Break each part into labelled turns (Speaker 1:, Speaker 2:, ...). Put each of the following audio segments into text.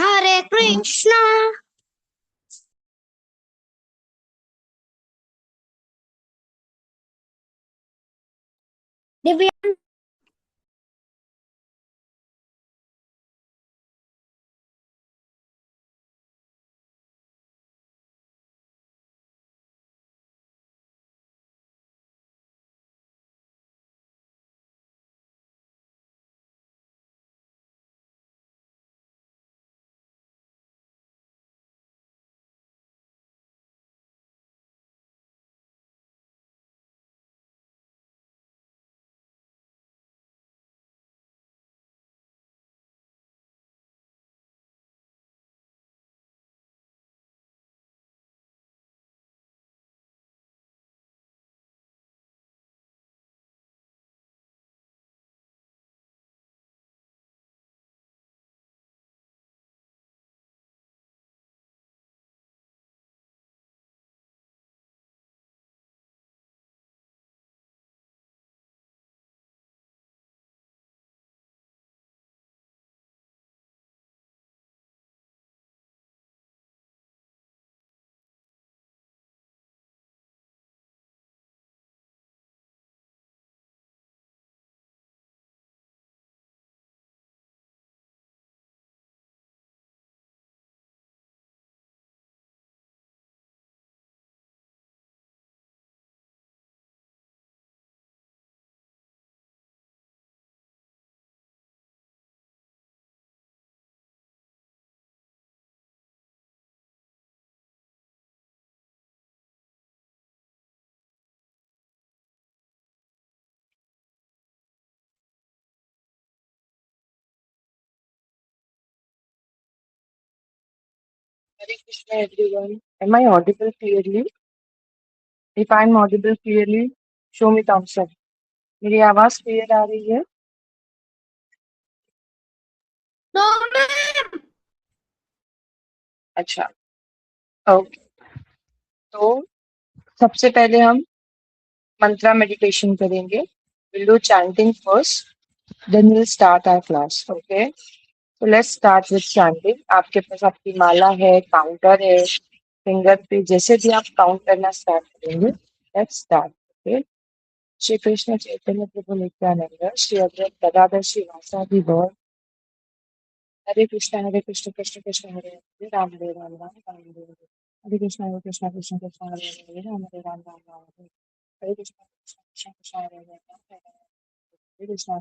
Speaker 1: Hare Krishna. Divya.
Speaker 2: Hare Krishna, everyone. Am I audible clearly? If I'm audible clearly, show me thumbs up. मेरी आवाज clear आ रही है?
Speaker 1: No ma'am.
Speaker 2: अच्छा, okay. तो सबसे पहले हम मंत्रा मेडिटेशन करेंगे. We'll do chanting first, then we'll start our class. Okay? So let's start with chanting. आपके पास आपकी माला है, काउंटर है, फिंगर पे जैसे भी आप काउंट करना स्टार्ट करेंगे. Let's start. Okay? Shri Krishna Chaitanya Prabhu Nityananda Shri Advaita Gadadhar श्रीवासादि Gaura. Hare Krishna Krishna Krishna Hare Hare Rama Rama Hare Hare. Hare Krishna Krishna Krishna Hare Hare Hare Rama Hare. Hare Krishna Krishna Krishna Hare Hare Hare Krishna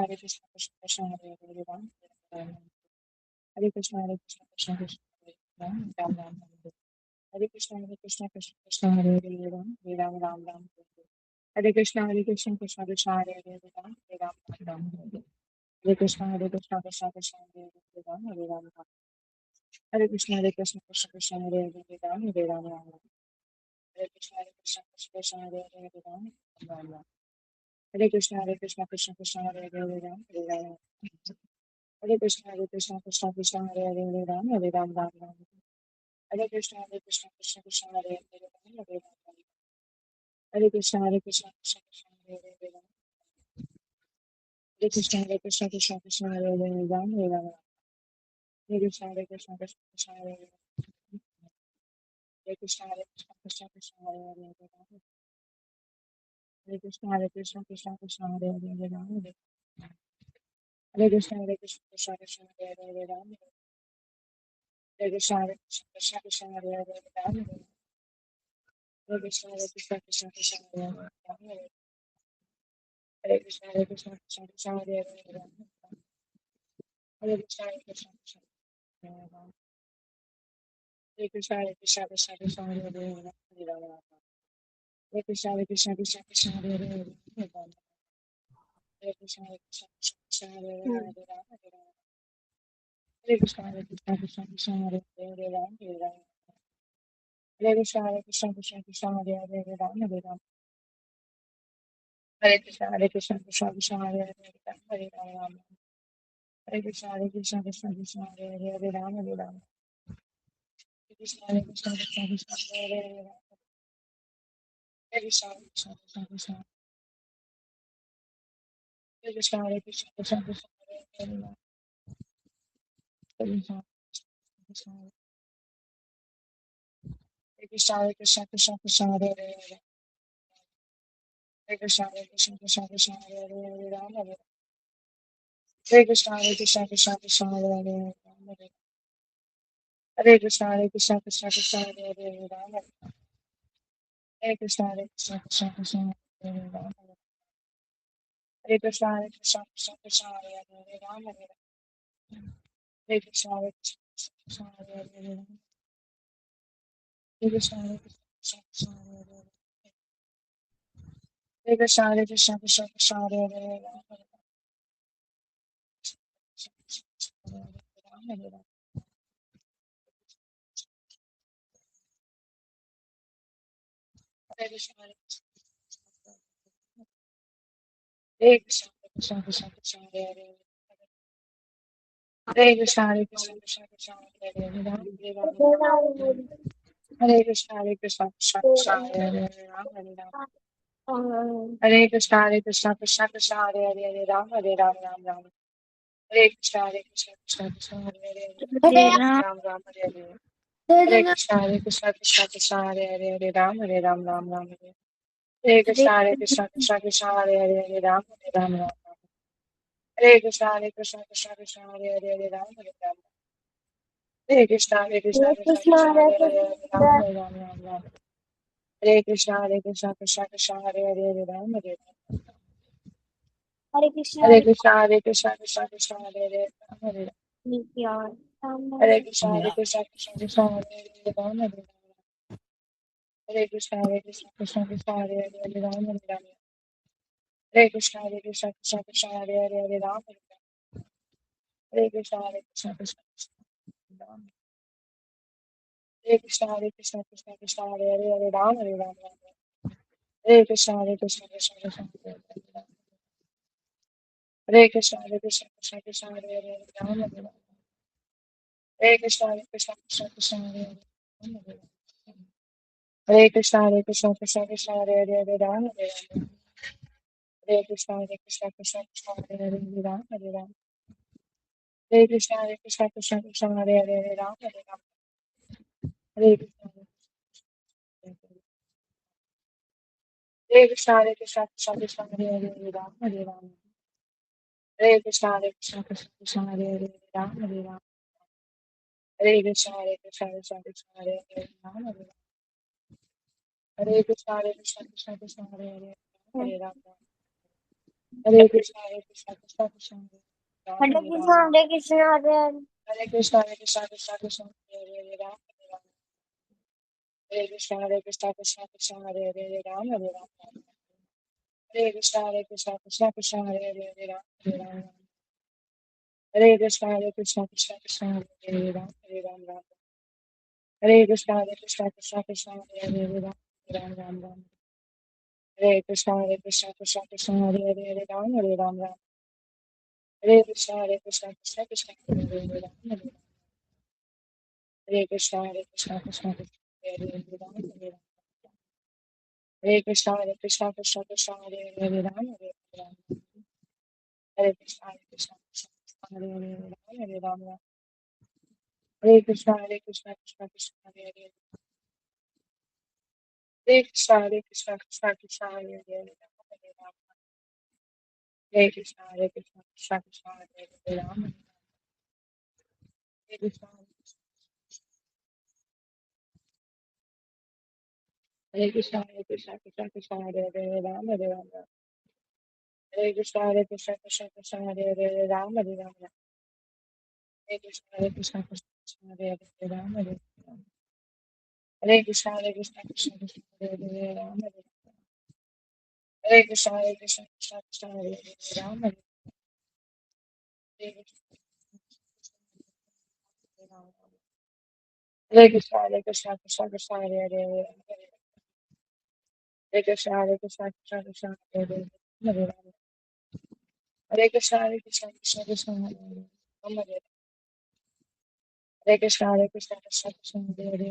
Speaker 2: Hare Krishna Krishna Krishna Hare Hare Rama Rama. Hare Krishna Krishna Krishna Hare Rama Rama Hare. Hare Krishna Krishna Krishna Hare Hare Rama Rama Hare. Hare Krishna Krishna Krishna Hare Hare Rama Hare. Hare Krishna Krishna Krishna Hare Rama Rama. Hare Krishna Krishna Hare Rama Rama. Hare Krishna Krishna Hare Rama Ram Rama. Hare Krishna Krishna Hare Rama. Hare Krishna Krishna Hare Rama Ram Rama. Hare Krishna Krishna Hare Rama. Hare Krishna Krishna Hare Rama. Hare Krishna Hare Rama. Hare Krishna Hare Krishna Hare Rama. Hare Krishna Krishna Hare Rama. Hare Krishna Krishna Hare Rama. Hare Krishna Krishna Hare Rama. Hare Krishna Krishna Hare Rama. Hare Krishna Krishna Hare Rama. Hare Krishna Krishna Hare Rama. Hare Krishna Krishna Hare Ram. Hare Krishna, Hare Krishna, Krishna Krishna, Hare Hare, Hare Rama, Hare Rama. Hare Krishna, Hare Krishna, Krishna Krishna, Hare Hare, Hare Rama, Hare Rama. Hare Krishna, Hare Krishna, Krishna Krishna, Hare Hare, Hare Rama, Hare Rama. Hare Krishna, Hare Krishna, Krishna Krishna, Hare Hare, Hare Rama, Hare Rama. Hare Krishna, Hare Krishna, Krishna Krishna, Hare Hare, Hare Rama, Hare Rama. Hare Krishna, Hare Krishna, Krishna Krishna, Hare Hare, Hare Rama. Hare Krishna, Hare Krishna, Krishna Krishna, Hare Krishna, Hare Krishna, Krishna Krishna, Hare Hare, Hare Rama. Hare Krishna, Krishna Hare Krishna, Hare Krishna, Krishna Krishna, Hare Hare, Hare Krishna, Hare Krishna, Krishna Krishna, Hare Hare, Hare Rama, Hare Krishna, Hare Krishna, Krishna Krishna, Hare Hare, Hare Rama, Hare Krishna, Hare Krishna, Krishna Krishna, Hare Hare, Hare Rama, Hare Krishna, Hare Krishna, Krishna Krishna, Hare Hare, Hare Rama, Hare Krishna, Hare Krishna, Krishna Krishna, Hare Hare, Hare Rama, Hare Krishna, Hare Krishna, Krishna Krishna, Hare Hare, Hare Rama, Hare Krishna, Hare Krishna, Krishna Krishna, Hare Hare, Hare Krishna, Hare Krishna, Krishna Krishna, Hare Hare, Hare Rama, Hare Krishna, Hare Rama, Hare Rama. Hare Krishna, Hare Krishna, Hare Krishna, Krishna Krishna, Krishna Hare Hare, Hare Krishna, Hare Krishna, Krishna Krishna, Hare Hare, Hare Rama, Hare Rama. Hare Krishna, Hare Krishna, Krishna Krishna, Hare Hare, Hare Rama, Hare Rama. Hare Krishna, Hare Krishna, Krishna Krishna, Hare Hare, Hare Rama, Hare Rama, Ram Ram. Hare Krishna, Hare Krishna, Krishna Krishna, Hare Hare, Hare Rama, Ram Ram, Hare Hare. Hare Krishna, Hare Krishna, Krishna Krishna, Hare Hare, Hare Rama, Hare Ram, Ram Ram, Hare. Hare Krishna, Hare Krishna, Krishna Krishna, Hare Hare, Hare Rama, Hare Ram, Ram Ram. Hare Krishna, Hare Krishna, Krishna Krishna, Hare Hare, Hare Rama, Hare Ram. Hare Krishna, Hare Krishna, Krishna Krishna, Hare Hare, Hare Rama, Hare Ram, Ram Ram. Hare Krishna, Hare Krishna, Krishna Krishna, Hare Hare, Hare Rama, Hare Ram.
Speaker 1: Krishna,
Speaker 2: Hare Krishna, Hare Krishna, Krishna Krishna, Hare Hare, Hare Rama.
Speaker 1: Nitya.
Speaker 2: Hare Krishna, Hare Krishna, Krishna Krishna, Hare Hare, Hare Rama, Hare Rama. Hare Krishna, Hare Krishna, Krishna Krishna, Hare Hare, Hare Rama, Hare Rama. Hare Krishna, Hare Krishna, Krishna Krishna, Hare Hare, Hare Rama, Hare Rama. Hare Krishna, Hare Krishna, Krishna Krishna, Hare Rama. Hare Krishna, Hare Krishna, Krishna Krishna, Hare Hare, Hare Rama, Hare Rama. Hare Krishna, Hare Krishna, Krishna Krishna, Hare Hare, Hare Rama. Hare Krishna, Hare Krishna, Krishna Krishna, Hare Hare, Hare Rama, Hare Rama. Hare Krishna, Hare Krishna, Krishna Krishna, Hare Hare, Hare Rama. Hare Krishna, Hare Krishna, Krishna Krishna, Hare Hare, Hare Rama, Hare Rama. Hare Krishna, Hare Krishna, Krishna Krishna, Hare Hare, Hare Rama, Hare Rama. Hare Krishna, Hare Krishna, Krishna Krishna, Hare Hare, Hare Rama, Hare Rama. Hare Krishna, Hare Krishna, Hare Krishna, Krishna Krishna, Hare Hare, Hare Rama, Hare Rama. Hare Krishna, Hare Krishna, Krishna Krishna, Hare Hare, Hare Rama, Hare Rama. Hare Krishna, Hare Krishna, Krishna Krishna, Hare Hare, Hare Rama, Hare Rama. Hare Krishna, Hare Krishna, Krishna Krishna, Hare Hare, Hare Rama. Hare Krishna, Hare Krishna, Krishna Krishna, Hare Rama,
Speaker 1: Hare
Speaker 2: Hare
Speaker 1: Krishna,
Speaker 2: Rama.
Speaker 1: Hare Krishna, Hare
Speaker 2: Hare Krishna, Hare Krishna, Krishna Krishna, Hare Hare, Hare Rama, Hare Rama. Hare Krishna, Hare Krishna, Krishna Krishna, Hare Hare, Hare Rama, Hare Rama. Hare Krishna, Hare Krishna, Krishna Krishna, Hare Hare, Hare Rama, Hare Rama. Hare Krishna, Hare Krishna, Krishna Krishna, Hare Hare, Hare Rama, Hare Rama. Hare Krishna, Hare Krishna, Krishna Krishna, Hare Hare, Hare Rama, Hare Rama. Hare Krishna, Hare Krishna, Krishna Krishna, Hare Hare, Hare Rama, Hare Rama. Hare Krishna, Hare Krishna, Krishna Krishna, Hare Hare, Hare Rama, Hare Rama. Hare Krishna, Hare Krishna, Krishna Krishna, Hare Hare, Hare Rama, Hare Rama. Hare Krishna, Hare Krishna, Krishna Krishna, Hare Hare, Hare Rama, Hare Rama. Hare Krishna, Hare Krishna, Krishna Krishna, Hare Hare, Hare Rama, Hare Rama. Hare Krishna, Hare Krishna, Krishna Krishna, Hare Hare. Hare Krishna, Hare Krishna, Krishna Krishna, Hare Hare, Hare Rama, Hare Rama. Hare Krishna, Hare Krishna, Krishna Krishna, Hare Hare, Hare Rama. Hare Krishna, Hare Krishna, Hare Krishna, Krishna Krishna, Hare Hare, Hare Rama, Hare Rama. Hare Krishna, Hare Krishna, Krishna Krishna, Hare Hare, Hare Rama, Hare Rama. Hare Krishna, Hare Krishna, Krishna Krishna, Hare Hare, Hare Rama, Hare Rama. Hare Krishna, Hare Krishna, Krishna Krishna, Hare Hare, Hare Rama, Hare Rama. हरे Krishna Krishna Krishna Hare Hare Rama Hare Hare Krishna Krishna Krishna Hare Hare Hare Krishna Krishna Krishna Hare Hare Rama Hare Krishna Krishna Hare Hare Rama Hare Krishna Krishna Krishna Hare Hare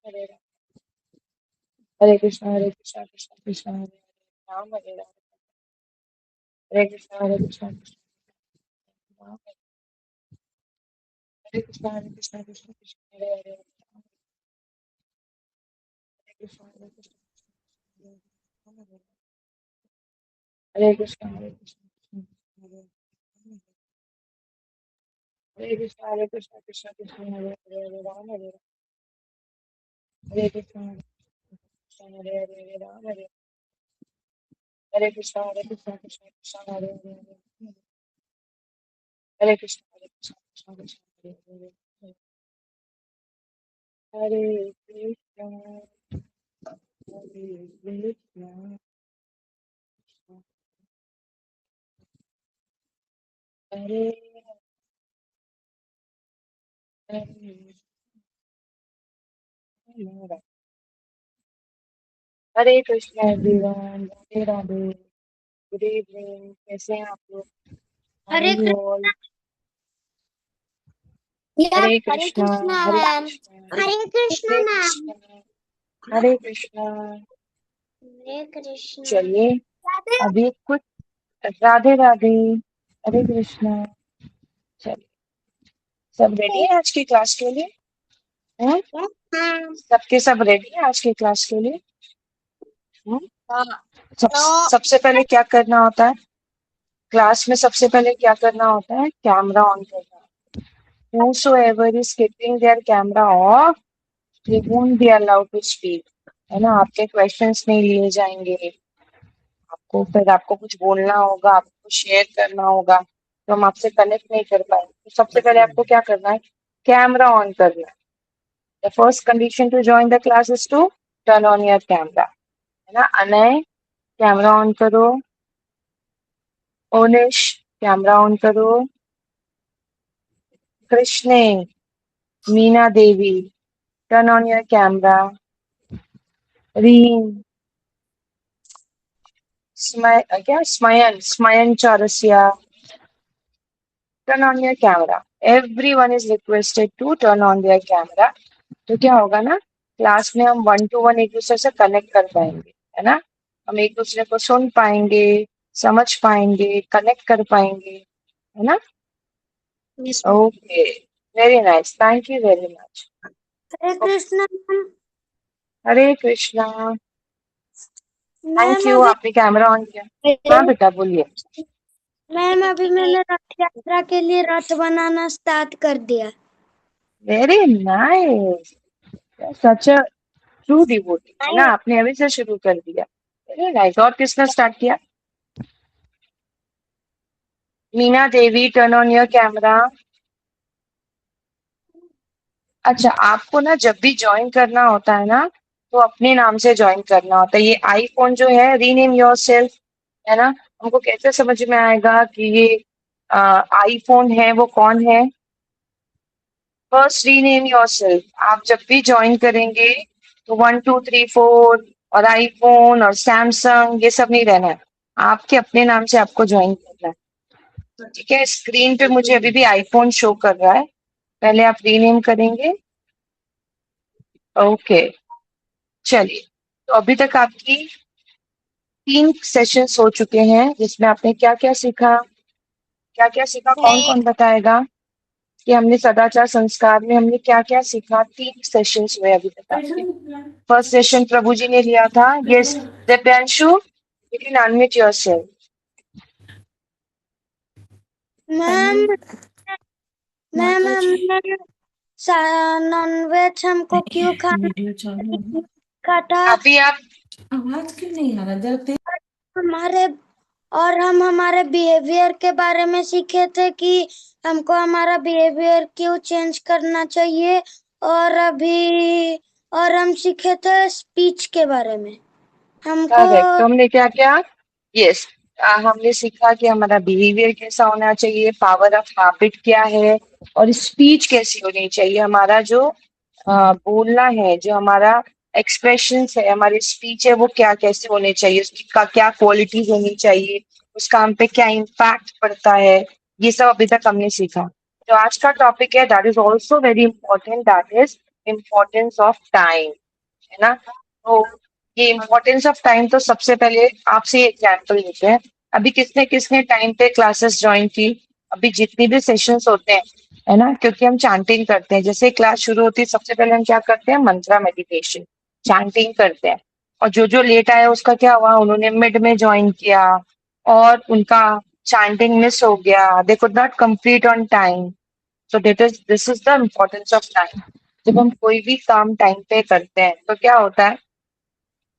Speaker 2: Hare Ram Krishna Krishna Hare Rama Hare Krishna Ram Krishna Krishna Hare Hare Hare Krishna Hare Krishna Hare Hare Krishna Krishna Krishna Hare Hare Hare Rama Hare Krishna Krishna Hare Hare Hare Rama Hare Krishna Krishna Krishna Hare Hare Hare Krishna Krishna Krishna Hare Krishna Hare Krishna Hare Hare Hare Hare Krishna everyone Radhe Radhe good evening कैसे हैं आप लोग how are
Speaker 1: Hare
Speaker 2: you
Speaker 1: Krishna.
Speaker 2: All
Speaker 1: या
Speaker 2: Hare
Speaker 1: Hare
Speaker 2: Krishna
Speaker 1: Krishna
Speaker 2: Hare
Speaker 1: ma'am.
Speaker 2: Krishna
Speaker 1: Hare Krishna
Speaker 2: Hare
Speaker 1: ma'am.
Speaker 2: Krishna Hare Krishna
Speaker 1: Hare Krishna.
Speaker 2: चलिए
Speaker 1: राधे
Speaker 2: अभी कुछ राधे राधे हरे कृष्णा चलिए सब रेडी है आज की क्लास के लिए हैं?
Speaker 1: मैम।
Speaker 2: सबके सब रेडी है आज की क्लास के लिए हैं?
Speaker 1: हाँ।
Speaker 2: सबसे पहले क्या करना होता है क्लास में सबसे पहले क्या करना होता है कैमरा ऑन करना whosoever is keeping their camera off they won't be allowed to speak है ना आपके क्वेश्चंस नहीं लिए जाएंगे आपको फिर आपको कुछ बोलना होगा आपको शेयर करना होगा तो हम आपसे कनेक्ट नहीं कर पाएंगे तो सबसे पहले आपको क्या करना है कैमरा ऑन करना है the first condition to join the class is to turn on your camera है ना अनय कैमरा ऑन करो ओनिश कैमरा ऑन करो कृष्णे Meena Devi turn on your camera रीम क्या स्मयन स्मयन Chaurasia turn on your camera everyone is requested to turn on their camera तो क्या होगा ना क्लास में हम वन टू वन एक दूसरे से कनेक्ट कर पाएंगे है ना हम एक दूसरे को सुन पाएंगे समझ पाएंगे कनेक्ट कर पाएंगे है ना
Speaker 1: yes ma'am.
Speaker 2: Okay very nice thank you very much
Speaker 1: Hare Krishna ma'am.
Speaker 2: Hare Krishna thank
Speaker 1: ma'am
Speaker 2: you
Speaker 1: अभी
Speaker 2: आपने कैमरा ऑन किया हाँ बेटा बोलिए
Speaker 1: मैम अभी मैंने रथ यात्रा के लिए रथ बनाना स्टार्ट कर दिया।
Speaker 2: Very nice such a true devotee है ना आपने अभी से शुरू कर दिया वेरी नाइस और किसने स्टार्ट किया Meena Devi turn on your camera अच्छा आपको ना जब भी ज्वाइन करना होता है ना तो अपने नाम से ज्वाइन करना होता है ये आईफोन जो है रीनेम योरसेल्फ है ना हमको कैसे समझ में आएगा कि ये आईफोन है वो कौन है फर्स्ट रीनेम योरसेल्फ आप जब भी ज्वाइन करेंगे तो 1 2 3 4 और आईफोन और सैमसंग ये सब नहीं रहना है आपके अपने नाम से आपको ज्वाइन करना है ठीक है स्क्रीन पे मुझे अभी भी आईफोन शो कर रहा है पहले आप रीनेम करेंगे ओके चलिए तो अभी तक आपकी 3 सेशंस हो चुके हैं जिसमें आपने क्या क्या सीखा कौन कौन बताएगा कि हमने सदाचार संस्कार में हमने क्या क्या सीखा 3 सेशंस हुए अभी तक आपके फर्स्ट सेशन प्रभु जी ने लिया था yes Divyanshu you can unmute yourself
Speaker 1: ma'am ma'am हमने नॉनवेज हमको क्यों खाना
Speaker 3: वीडियो चालू है।
Speaker 1: खाता
Speaker 2: अभी आप
Speaker 3: आवाज क्यों नहीं आ रहा जरा तेज
Speaker 1: हमारे और हम हमारे बिहेवियर के बारे में सीखे थे कि हमको हमारा बिहेवियर क्यों चेंज करना चाहिए और अभी और हम सीखे थे स्पीच के बारे में हमको
Speaker 2: करेक्ट तो हमने क्या क्या यस, हमने सीखा कि हमारा बिहेवियर कैसा होना चाहिए, पावर ऑफ हैबिट क्या है, और स्पीच कैसी होनी चाहिए। हमारा जो बोलना है, जो हमारा एक्सप्रेशंस है, हमारी स्पीच है, वो क्या कैसे होने चाहिए, उसकी का क्या क्वालिटीज होनी चाहिए, उस काम पे क्या इम्पैक्ट पड़ता है, ये सब अभी तक हमने सीखा। जो आज का टॉपिक है that is also very important, that is importance of time, है ना। तो ये इम्पोर्टेंस ऑफ टाइम, तो सबसे पहले आपसे एग्जाम्पल लेते हैं। अभी किसने किसने टाइम पे क्लासेस ज्वाइन की? अभी जितनी भी सेशंस होते हैं, है ना, क्योंकि हम चैंटिंग करते हैं, जैसे क्लास शुरू होती है सबसे पहले हम क्या करते हैं? मंत्रा मेडिटेशन, चैंटिंग करते हैं। और जो जो लेट आया उसका क्या हुआ? उन्होंने मिड में ज्वाइन किया और उनका चैंटिंग मिस हो गया, they could not complete on time. So this is the importance of time. जब हम कोई भी काम टाइम पे करते हैं तो क्या होता है?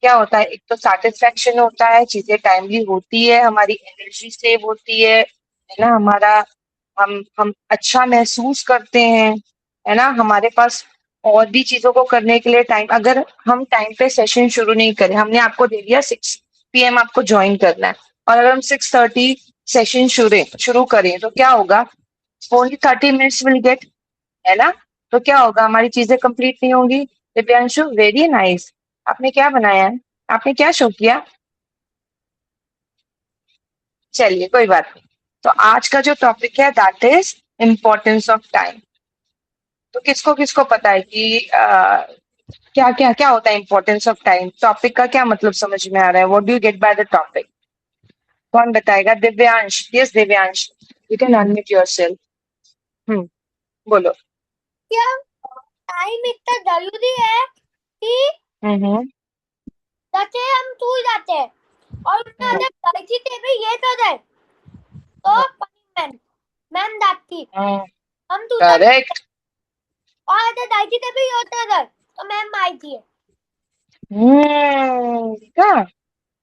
Speaker 2: क्या होता है? एक तो सेटिस्फेक्शन होता है, चीजें टाइमली होती है, हमारी एनर्जी सेव होती है ना, हमारा हम अच्छा महसूस करते हैं, है ना, हमारे पास और भी चीजों को करने के लिए टाइम। अगर हम टाइम पे सेशन शुरू नहीं करें, हमने आपको दे दिया 6 PM आपको ज्वाइन करना है, और अगर हम 6:30 सेशन शुरू शुरू करें तो क्या होगा? ओनली 30 मिनट्स विल गेट, है ना। तो क्या होगा? हमारी चीजें कंप्लीट नहीं होंगी। Divyanshu, very nice. आपने क्या बनाया है? आपने क्या शो किया? चलिए, कोई बात नहीं। तो आज का जो टॉपिक है that is importance of time. तो किसको किसको पता है कि क्या क्या क्या होता है इम्पोर्टेंस ऑफ टाइम? टॉपिक का क्या मतलब समझ में आ रहा है? What do you get by the topic? कौन बताएगा? Divyansh, yes Divyansh, you can unmute yourself. बोलो।
Speaker 1: क्या टाइम इतना जरूरी है कि
Speaker 2: हम्म।
Speaker 1: जैसे हम सो जाते हैं और उसमें अगर गलती से भी ये तो जाए तो पनिशमेंट मैम डांटती। हम दूसरा
Speaker 2: करेक्ट।
Speaker 1: और अगर गलती से भी होता है तो मैम मारती है।
Speaker 2: क्या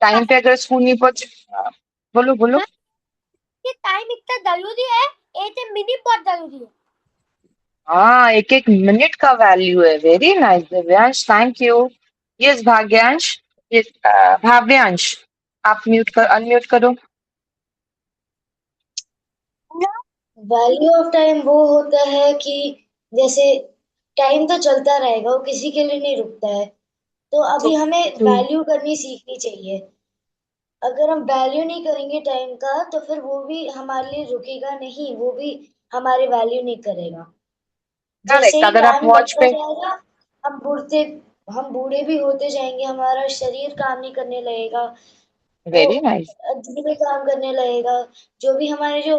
Speaker 2: टाइम पे अगर स्कूल नहीं पहुंचे? हाँ, बोलो बोलो।
Speaker 1: मैम, ये टाइम इतना जरूरी है, एक मिनट बहुत जरूरी है।
Speaker 2: हाँ, एक एक मिनट का वैल्यू है। Very nice Divyansh, thank you. Yes Bhagyansh, yes Bhavyansh, आप म्यूट कर अनम्यूट करो।
Speaker 1: वैल्यू ऑफ टाइम वो होता है कि जैसे टाइम तो चलता रहेगा, वो किसी के लिए नहीं रुकता है। तो अभी हमें वैल्यू करनी सीखनी चाहिए। अगर हम वैल्यू नहीं करेंगे टाइम का तो फिर वो भी हमारे लिए रुकेगा नहीं, वो भी हमारी वैल्यू नहीं करेगा। जैसे
Speaker 2: करेक्ट,
Speaker 1: ही
Speaker 2: अगर आप
Speaker 1: टाइम
Speaker 2: वॉच
Speaker 1: बढ़ता
Speaker 2: पे।
Speaker 1: जाएगा हम बूढ़ते हम बूढ़े भी होते जाएंगे, हमारा शरीर काम नहीं करने लगेगा, वो
Speaker 2: वेरी नाइस।
Speaker 1: धीरे काम करने लगेगा। जो भी हमारे जो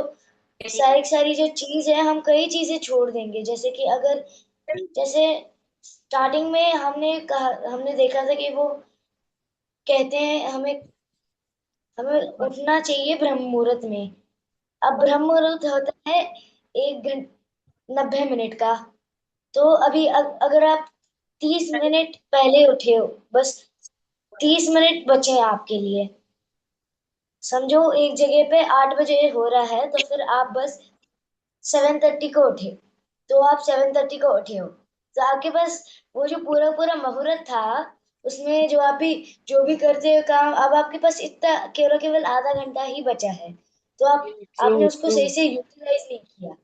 Speaker 1: सारी सारी जो चीज है, हम कई चीजें छोड़ देंगे। जैसे कि अगर जैसे स्टार्टिंग में हमने देखा था कि वो कहते हैं हमें हमें उठना चाहिए ब्रह्म मुहूर्त में। अब ब्रह्म मुहूर्त होता है 1 घंटा 90 मिनट का। तो अभी अगर आप 30 मिनट पहले उठे हो, बस 30 मिनट बचे हैं आपके लिए। समझो एक जगह पे 8 बजे हो रहा है तो फिर आप बस 7:30 को उठे, तो आप 7:30 को उठे हो, तो आपके पास वो जो पूरा पूरा मुहूर्त था, उसमें जो भी करते हो काम, अब आपके पास इतना केवल केवल आधा घंटा ही बचा है। तो
Speaker 2: ट्रू
Speaker 1: आपने उसको
Speaker 2: ट्रू।
Speaker 1: सही से यूटिलाइज नहीं किया।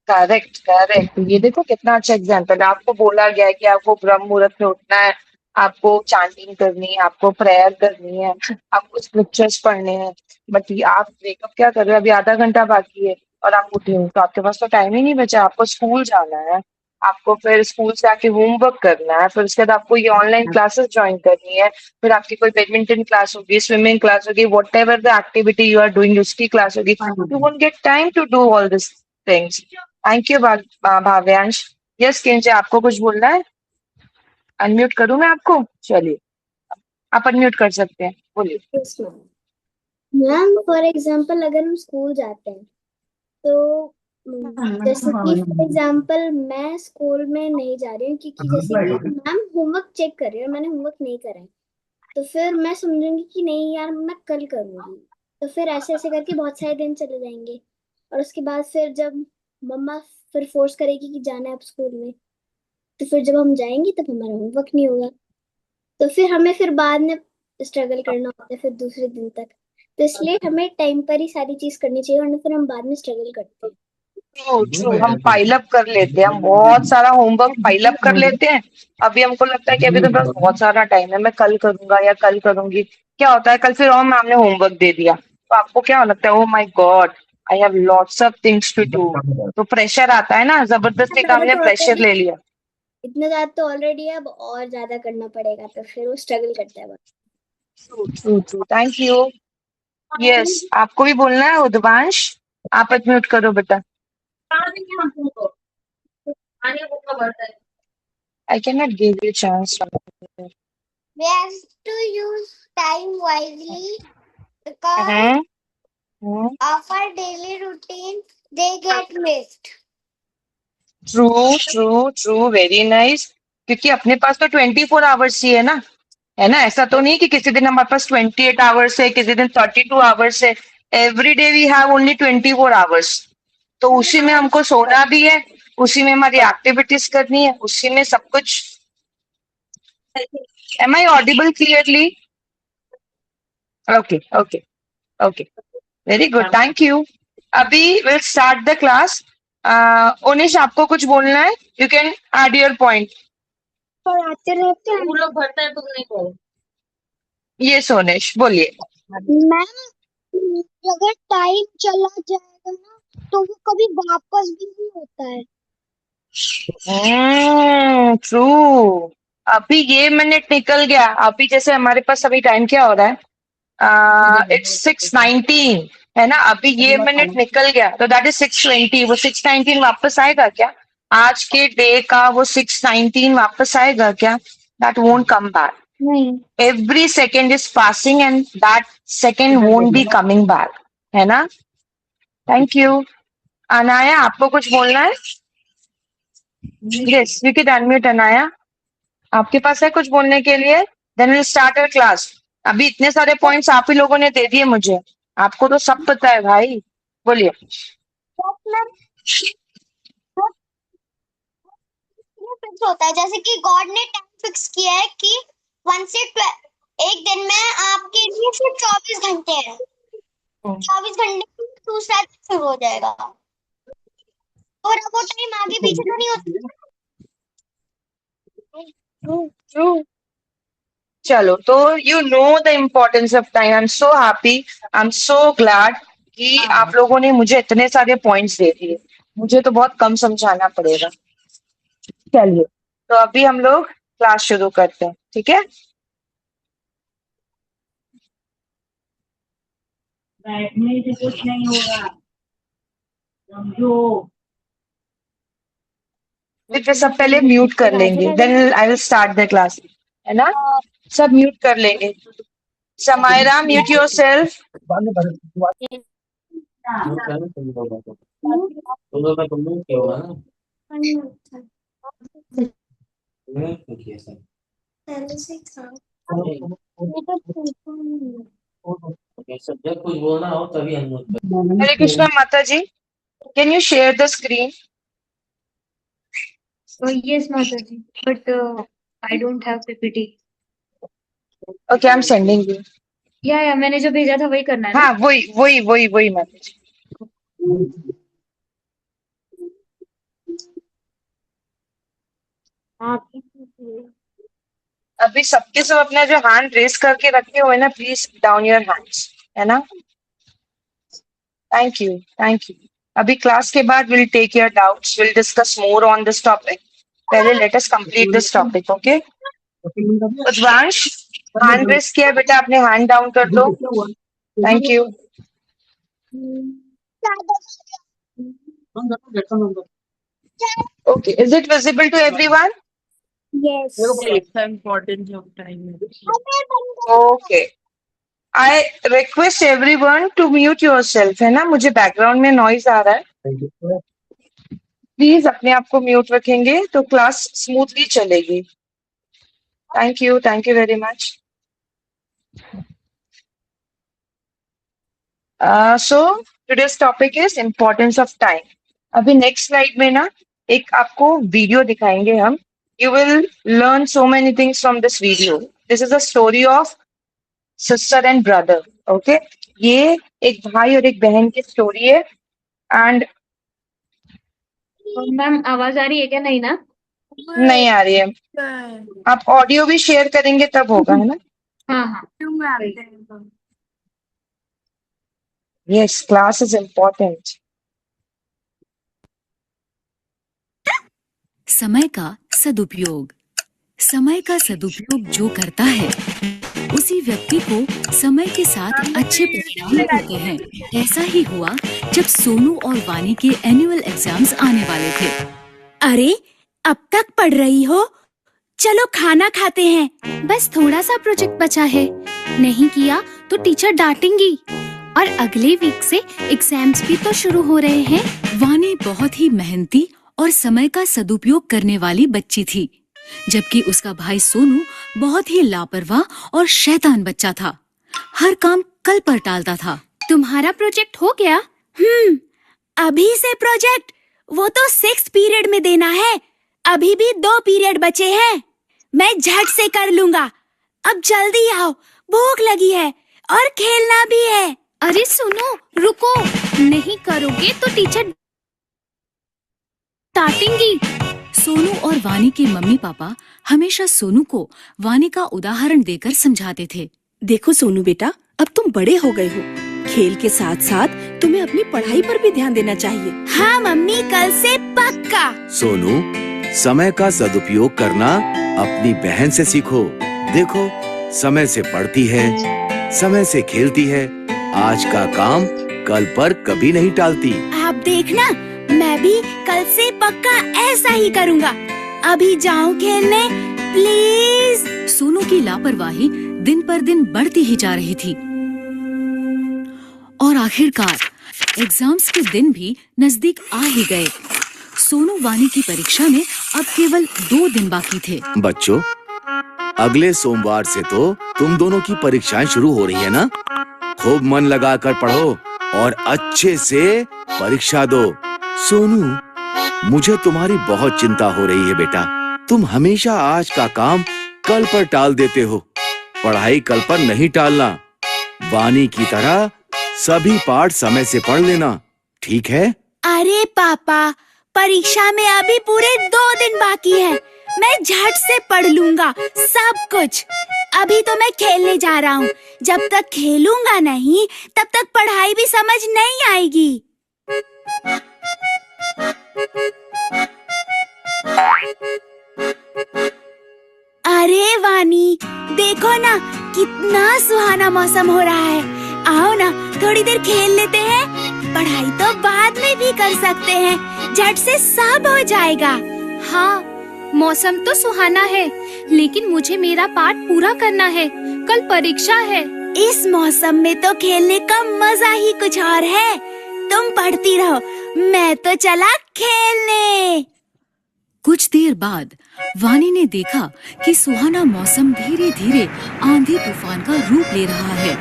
Speaker 2: करेक्ट करेक्ट, ये देखो कितना अच्छा एग्जाम्पल है। आपको बोला गया है कि आपको ब्रह्म मुहूर्त में उठना है, आपको चैंटिंग करनी है, आपको प्रेयर करनी है, आपको स्क्रिप्चर्स पढ़ने हैं। बट ये आप ब्रेकअप क्या कर रहे हो? अभी आधा घंटा बाकी है और आप उठे हो, तो आपके पास तो टाइम ही नहीं बचा। आपको स्कूल जाना है, आपको फिर स्कूल से आके होमवर्क करना है, फिर उसके बाद आपको ये ऑनलाइन क्लासेस ज्वाइन करनी है, फिर आपकी कोई बैडमिंटन क्लास होगी, स्विमिंग क्लास होगी, whatever the activity you are doing उसकी क्लास होगी। You won't get time to do all this things. Thank you Bhavyansh. Yes Kinjay, आपको कुछ बोलना है? अनम्यूट करूं मैं आपको? चलिए, आप अनम्यूट कर सकते हैं, बोलिए।
Speaker 1: Yes ma'am. Ma'am for example अगर हम स्कूल जाते हैं तो जैसे कि फॉर एग्जाम्पल मैं स्कूल में नहीं जा रही हूँ क्योंकि जैसे कि मैम होमवर्क चेक कर रही है और मैंने होमवर्क नहीं करा है, तो फिर मैं समझूंगी कि नहीं यार मैं कल करूंगी। तो फिर ऐसे ऐसे करके बहुत सारे दिन चले जाएंगे और उसके बाद फिर जब मम्मा फिर फोर्स करेगी कि जाना है अब स्कूल में, तो फिर जब हम जाएंगे तब हमारा होमवर्क नहीं होगा। तो फिर हमें फिर बाद में
Speaker 4: स्ट्रगल करना होता है फिर दूसरे दिन तक। तो इसलिए हमें टाइम पर ही सारी चीज करनी चाहिए, वरना फिर हम बाद में स्ट्रगल करते हैं।
Speaker 5: ट्रू ट्रू, हम पाइल अप कर लेते हैं, हम बहुत सारा होमवर्क पाइल अप कर लेते हैं। अभी हमको लगता है कि अभी तो बस बहुत सारा टाइम है, मैं कल करूंगा या कल करूंगी। क्या होता है, कल फिर और मैम ने होमवर्क दे दिया, तो आपको क्या लगता है, oh my god, I have lots of things to do. तो प्रेशर आता है ना, जबरदस्ती
Speaker 4: ज्यादा
Speaker 5: काम ने
Speaker 4: तो
Speaker 5: प्रेशर
Speaker 4: ऑलरेडी,
Speaker 5: ले लिया।
Speaker 4: इतना ज्यादा तो ऑलरेडी है, अब और ज्यादा करना पड़ेगा, तो फिर वो स्ट्रगल करता है।
Speaker 5: True true true, thank you. Yes, आपको भी बोलना है उद्वांश, आप म्यूट करो बेटा। I can not give you chance.
Speaker 4: We have to use time wisely because
Speaker 5: hmm,
Speaker 4: of our daily routine, they get missed.
Speaker 5: True true true, very nice. क्योंकि अपने पास तो 24 आवर्स ही है ना, ऐसा तो नहीं कि किसी दिन हमारे पास 28 आवर्स है, किसी दिन 32 आवर्स है। Every day we have only 24 hours. तो उसी में हमको सोना भी है, उसी में हमारी एक्टिविटीज करनी है, उसी में सब कुछ। Am I audible clearly? Okay okay okay, very good, thank you. अभी will start the class. Onish, आपको कुछ बोलना है? You can add your point.
Speaker 4: पढ़ाते रहते हैं।
Speaker 3: वो लोग भरता है, तुम नहीं करो।
Speaker 5: ये सोनेश बोलिए।
Speaker 4: मैम, अगर टाइम चला जाएगा ना, तो वो कभी वापस भी नहीं होता है।
Speaker 5: ट्रू। अभी ये मिनट निकल गया, अभी जैसे हमारे पास अभी टाइम क्या हो रहा है, इट्स 6:19, है ना। अभी ये मिनट निकल गया तो दैट इज 6:20। वो 6:19 वापस आएगा क्या? आज के डे का वो 6:19 वापस आएगा क्या? That won't come back.
Speaker 4: नहीं।
Speaker 5: Every second is passing and that second won't be coming back, है ना। Thank you. अनाया, आपको कुछ बोलना है? Yes, you can unmute Anaya. आपके पास है कुछ बोलने के लिए? Then will start our class. अभी इतने सारे पॉइंट्स आप ही लोगों ने दे दिए मुझे, आपको तो सब पता है भाई, बोलिए।
Speaker 4: फिक्स होता है, जैसे कि गॉड ने टाइम फिक्स किया है कि 1 से 12, एक दिन में आपके लिए सिर्फ 24 घंटे हैं। 24 घंटे में दूसरा दिन शुरू हो जाएगा, और अब वो टाइम आगे पीछे तो नहीं होता।
Speaker 5: ट्रू। चलो, तो you know the importance of time. I am so happy, I am so glad कि आप लोगों ने मुझे इतने सारे पॉइंट्स दे दिए। मुझे तो बहुत कम समझाना पड़ेगा। चलिए, तो अभी हम लोग क्लास शुरू करते हैं, ठीक है।
Speaker 3: बैठने से कुछ नहीं होगा, समझो।
Speaker 5: फिर सब पहले म्यूट कर लेंगे, then I will start the class, है ना। सब म्यूट कर लेंगे। Samaira, mute yourself.
Speaker 6: जब कुछ बोलना हो तभी अनम्यूट
Speaker 5: हरे कृष्णा माता जी, can you share the screen?
Speaker 4: Yes, Mataji, but I don't have PPT.
Speaker 5: Okay, I am sending you.
Speaker 4: या मैंने जो भेजा था वही करना है ना?
Speaker 5: हाँ, वही वही वही वही माता जी। अभी सबके सब अपना जो हैंड रेस करके रखे हुए ना, प्लीज डाउन योर हैंड्स, है ना। Thank you, thank you. अभी क्लास के बाद will take your doubts, will discuss more on this topic. पहले let us complete this topic, okay. Udvansh, hand raise किया बेटा, अपने हैंड डाउन कर दो। Thank you. Okay, is it visible to everyone?
Speaker 4: Yes.
Speaker 3: Importance of time.
Speaker 5: Okay, I request everyone to mute yourself, है ना। मुझे background में नॉइज आ रहा है, प्लीज अपने आप को म्यूट रखेंगे तो क्लास स्मूथली चलेगी। Thank you very much. So today's topic is importance of time. अभी नेक्स्ट स्लाइड में ना एक आपको वीडियो दिखाएंगे हम। You will learn so many things from this video. This is a story of sister and brother. Okay, ये एक भाई और एक बहन की स्टोरी है। एंड
Speaker 2: मैम आवाज आ रही है क्या? नहीं ना?
Speaker 5: नहीं आ रही है, आप ऑडियो भी शेयर करेंगे तब होगा, है ना?
Speaker 2: हाँ हाँ।
Speaker 5: Yes, class is important.
Speaker 7: समय का सदुपयोग। समय का सदुपयोग जो करता है उसी व्यक्ति को समय के साथ अच्छे परिणाम मिलते हैं। ऐसा ही हुआ जब सोनू और वानी के एनुअल एग्जाम्स आने वाले थे।
Speaker 8: अरे अब तक पढ़ रही हो? चलो खाना खाते हैं। बस थोड़ा सा प्रोजेक्ट बचा है, नहीं किया तो टीचर डांटेंगी। और अगले वीक से एग्जाम्स भी तो शुरू हो रहे हैं।
Speaker 7: वानी बहुत ही मेहनती और समय का सदुपयोग करने वाली बच्ची थी, जबकि उसका भाई सोनू बहुत ही लापरवाह और शैतान बच्चा था। हर काम कल पर टालता था।
Speaker 8: तुम्हारा प्रोजेक्ट हो गया? अभी से प्रोजेक्ट? वो तो 6th पीरियड में देना है। अभी भी 2 पीरियड बचे हैं। मैं झट से कर लूंगा। अब जल्दी आओ, भूख लगी है और खेलना भी है।
Speaker 9: अरे सुनो, रुको। नहीं करोगे तो टीचर डांटेंगी।
Speaker 7: सोनू और वानी के मम्मी पापा हमेशा सोनू को वानी का उदाहरण देकर समझाते थे।
Speaker 8: देखो सोनू बेटा, अब तुम बड़े हो गए हो। खेल के साथ साथ तुम्हें अपनी पढ़ाई पर भी ध्यान देना चाहिए। हाँ मम्मी, कल से पक्का।
Speaker 10: सोनू, समय का सदुपयोग करना अपनी बहन से सीखो। देखो, समय से पढ़ती है, समय से खेलती है, आज का काम कल पर कभी नहीं टालती।
Speaker 8: आप देखना, मैं भी कल से पक्का ऐसा ही करूँगा। अभी जाऊँ खेलने, प्लीज।
Speaker 7: सोनू की लापरवाही दिन पर दिन बढ़ती ही जा रही थी और आखिरकार एग्जाम्स के दिन भी नजदीक आ ही गए। सोनू वानी की परीक्षा में अब केवल 2 दिन बाकी थे।
Speaker 10: बच्चों, अगले सोमवार से तो तुम दोनों की परीक्षाएं शुरू हो रही है ना? खूब मन लगाकर पढ़ो और अच्छे से परीक्षा दो। सोनू, मुझे तुम्हारी बहुत चिंता हो रही है बेटा। तुम हमेशा आज का काम कल पर टाल देते हो। पढ़ाई कल पर नहीं टालना। वानी की तरह सभी पाठ समय से पढ़ लेना, ठीक है?
Speaker 8: अरे पापा, परीक्षा में अभी पूरे 2 दिन बाकी है। मैं झट से पढ़ लूंगा सब कुछ। अभी तो मैं खेलने जा रहा हूँ। जब तक खेलूंगा नहीं, तब तक पढ़ाई भी समझ नहीं आएगी। अरे वानी, देखो ना, कितना सुहाना मौसम हो रहा है। आओ ना, थोड़ी देर खेल लेते हैं। पढ़ाई तो बाद में भी कर सकते हैं, झट से सब हो जाएगा।
Speaker 9: हाँ, मौसम तो सुहाना है, लेकिन मुझे मेरा पाठ पूरा करना है। कल परीक्षा है।
Speaker 8: इस मौसम में तो खेलने का मजा ही कुछ और है। तुम पढ़ती रहो, मैं तो चला खेलने।
Speaker 7: कुछ देर बाद वानी ने देखा कि सुहाना मौसम धीरे धीरे आंधी तूफान का रूप ले रहा है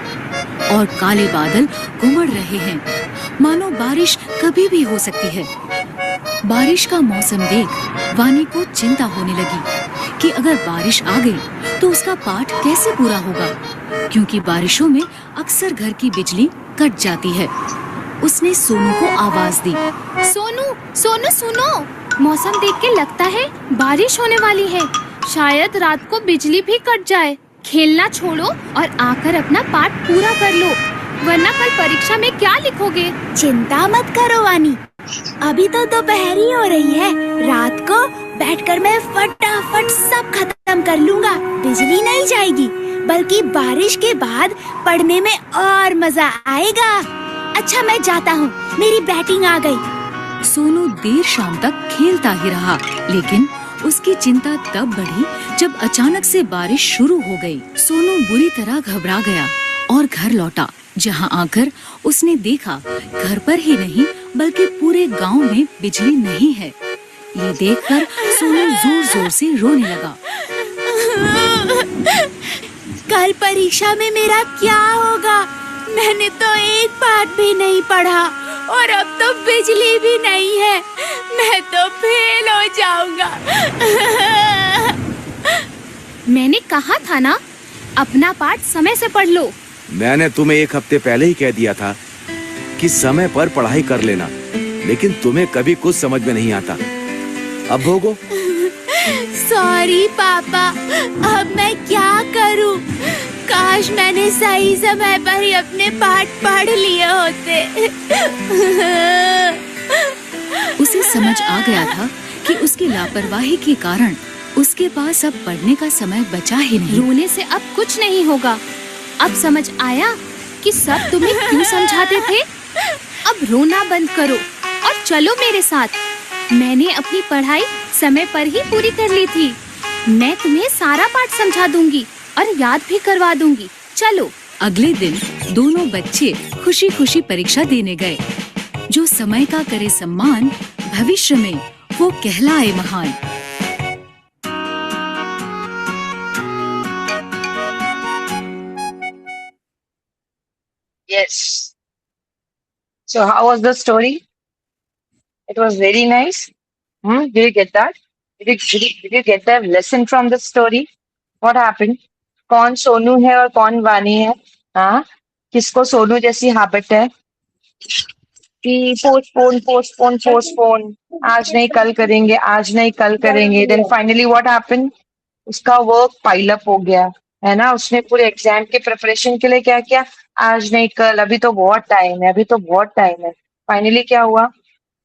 Speaker 7: और काले बादल उमड़ रहे हैं, मानो बारिश कभी भी हो सकती है। बारिश का मौसम देख वानी को चिंता होने लगी कि अगर बारिश आ गई तो उसका पाठ कैसे पूरा होगा, क्योंकि बारिशों में अक्सर घर की बिजली कट जाती है। उसने सोनू को आवाज दी।
Speaker 9: सोनू, सोनू सुनो, मौसम देख के लगता है बारिश होने वाली है। शायद रात को बिजली भी कट जाए। खेलना छोड़ो और आकर अपना पाठ पूरा कर लो, वरना कल परीक्षा में क्या लिखोगे?
Speaker 8: चिंता मत करो वानी, अभी तो दोपहर ही हो रही है। रात को बैठकर मैं फटाफट सब खत्म कर लूंगा। बिजली नहीं जाएगी, बल्कि बारिश के बाद पढ़ने में और मजा आएगा। अच्छा, मैं जाता हूँ, मेरी बैटिंग आ गई।
Speaker 7: सोनू देर शाम तक खेलता ही रहा, लेकिन उसकी चिंता तब बढ़ी जब अचानक से बारिश शुरू हो गई। सोनू बुरी तरह घबरा गया और घर लौटा, जहाँ आकर उसने देखा घर पर ही नहीं बल्कि पूरे गांव में बिजली नहीं है। ये देखकर सोनू जोर जोर से रोने लगा।
Speaker 8: कल परीक्षा में मेरा क्या होगा? मैंने तो एक पाठ भी नहीं पढ़ा और अब तो बिजली भी नहीं है। मैं तो फेल हो जाऊंगा।
Speaker 9: मैंने कहा था ना, अपना पाठ समय से पढ़ लो।
Speaker 10: मैंने तुम्हें 1 हफ्ते पहले ही कह दिया था कि समय पर पढ़ाई कर लेना, लेकिन तुम्हें कभी कुछ समझ में नहीं आता। अब भोगो।
Speaker 8: सॉरी पापा, अब मैं क्या करूं? काश मैंने सही समय पर ही अपने पाठ पढ़ लिए होते।
Speaker 7: उसे समझ आ गया था कि उसकी लापरवाही के कारण उसके पास अब पढ़ने का समय बचा ही नहीं।
Speaker 9: रोने से अब कुछ नहीं होगा। अब समझ आया कि सब तुम्हें क्यों समझाते थे। अब रोना बंद करो और चलो मेरे साथ। मैंने अपनी पढ़ाई समय पर ही पूरी कर ली थी। मैं तुम्हें सारा पाठ समझा दूंगी और याद भी करवा दूंगी। चलो।
Speaker 7: अगले दिन दोनों बच्चे खुशी खुशी परीक्षा देने गए। जो समय का करे सम्मान, भविष्य में वो कहलाए महान।
Speaker 5: Yes. So how was the story? It was very nice. Did you get that? Did you get the lesson from the story? What happened? कौन सोनू है और कौन वानी है? हाँ, किसको सोनू जैसी हैबिट है कि पोस्टपोन, आज नहीं कल करेंगे, आज नहीं कल करेंगे। Then finally what happened? उसका वर्क पाइल अप हो गया, है ना। उसने पूरे एग्जाम के प्रिपरेशन के लिए क्या किया? आज नहीं कल, अभी तो बहुत टाइम है, अभी तो बहुत टाइम है। फाइनली क्या हुआ?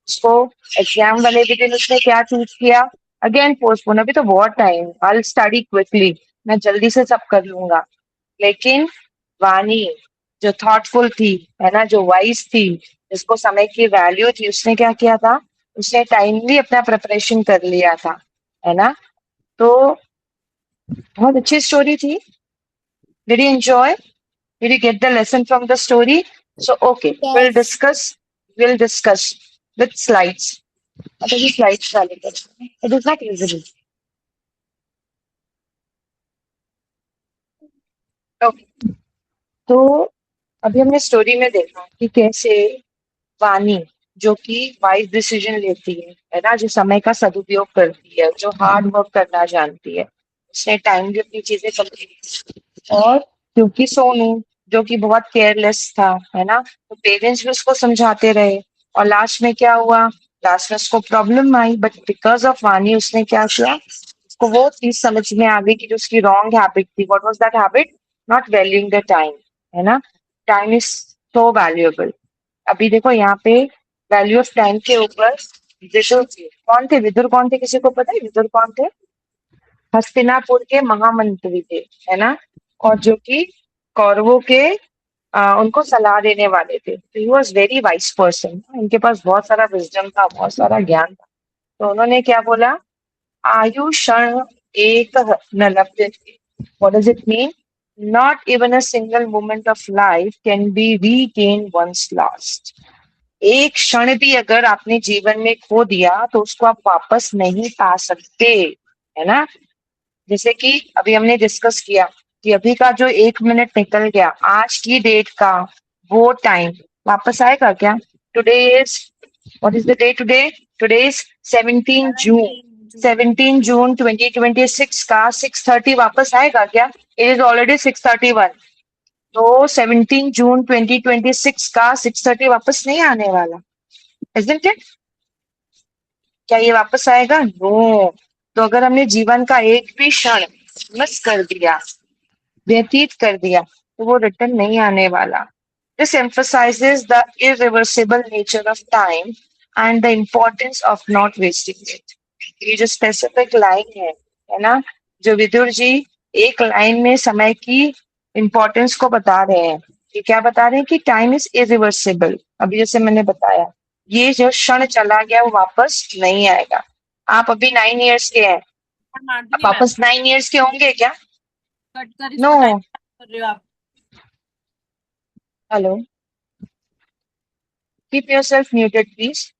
Speaker 5: उसको एग्जाम वाले भी दिन उसने क्या चूज किया? अगेन पोस्टपोन, अभी तो बहुत time, I will study quickly, मैं जल्दी से सब कर लूंगा। लेकिन वानी जो थॉटफुल थी, है ना, जो वाइज थी, जिसको समय की वैल्यू थी, उसने क्या किया था? उसने टाइमली अपना प्रिपरेशन कर लिया था, है ना। तो बहुत अच्छी स्टोरी थी। Did you enjoy? Did you get the lesson from the story? So, okay, we'll discuss with slides. What are the slides डाले थे? It is not visible. Okay. तो अभी हमने स्टोरी में देखा कि कैसे वानी जो कि वाइज डिसीजन लेती है ना, जो समय का सदुपयोग करती है, जो हार्ड वर्क करना जानती है, उसने टाइम भी अपनी चीजें कंप्लीट। और क्योंकि सोनू जो कि बहुत केयरलेस था, है ना, तो पेरेंट्स भी उसको समझाते रहे और लास्ट में क्या हुआ? लास्ट में उसको problem I, but because of वानी उसने क्या किया? उसको वो चीज समझ में आ गई कि जो उसकी रॉन्ग हैबिट थी। What was that habit? Not valuing the time, है ना। Time is so valuable. अभी देखो यहाँ पे वैल्यू ऑफ टाइम के ऊपर विदुर कौन थे? विदुर कौन थे? किसी को पता है विदुर कौन थे? हस्तिनापुर के महामंत्री थे, है ना, और जो कि कौरवों के उनको सलाह देने वाले थे। तो he was very wise person, उनके पास बहुत सारा विजडम था, बहुत सारा ज्ञान था। तो उन्होंने क्या बोला? आयु क्षण एक न लभ्यते। What does it mean? Not even a single moment of life can be regain once lost. एक क्षण भी अगर आपने जीवन में खो दिया तो उसको आप वापस नहीं पा सकते, है ना। जैसे कि अभी हमने डिस्कस किया कि अभी का जो 1 मिनट निकल गया, आज की डेट का वो टाइम वापस आएगा क्या? Today is what is the day? Today is 17 जून 2026 का 6:30 वापस आएगा क्या? It is already 6:31। तो 17 जून 2026 का 6:30 वापस नहीं आने वाला, isn't it? क्या ये वापस आएगा? नो। तो अगर हमने जीवन का एक भी क्षण मिस कर दिया, व्यतीत कर दिया, तो वो रिटर्न नहीं आने वाला। This emphasizes the irreversible nature of time and the importance of not wasting it. ये जो स्पेसिफिक लाइन है ना, जो विदुर जी एक लाइन में समय की इंपॉर्टेंस को बता रहे हैं। ये क्या बता रहे हैं? कि टाइम इज इरिवर्सिबल। अभी जैसे मैंने बताया, ये जो क्षण चला गया वो वापस नहीं आएगा। आप अभी 9 इयर्स के हैं, आप वापस 9 इयर्स के होंगे क्या? No. Hello, keep yourself muted please.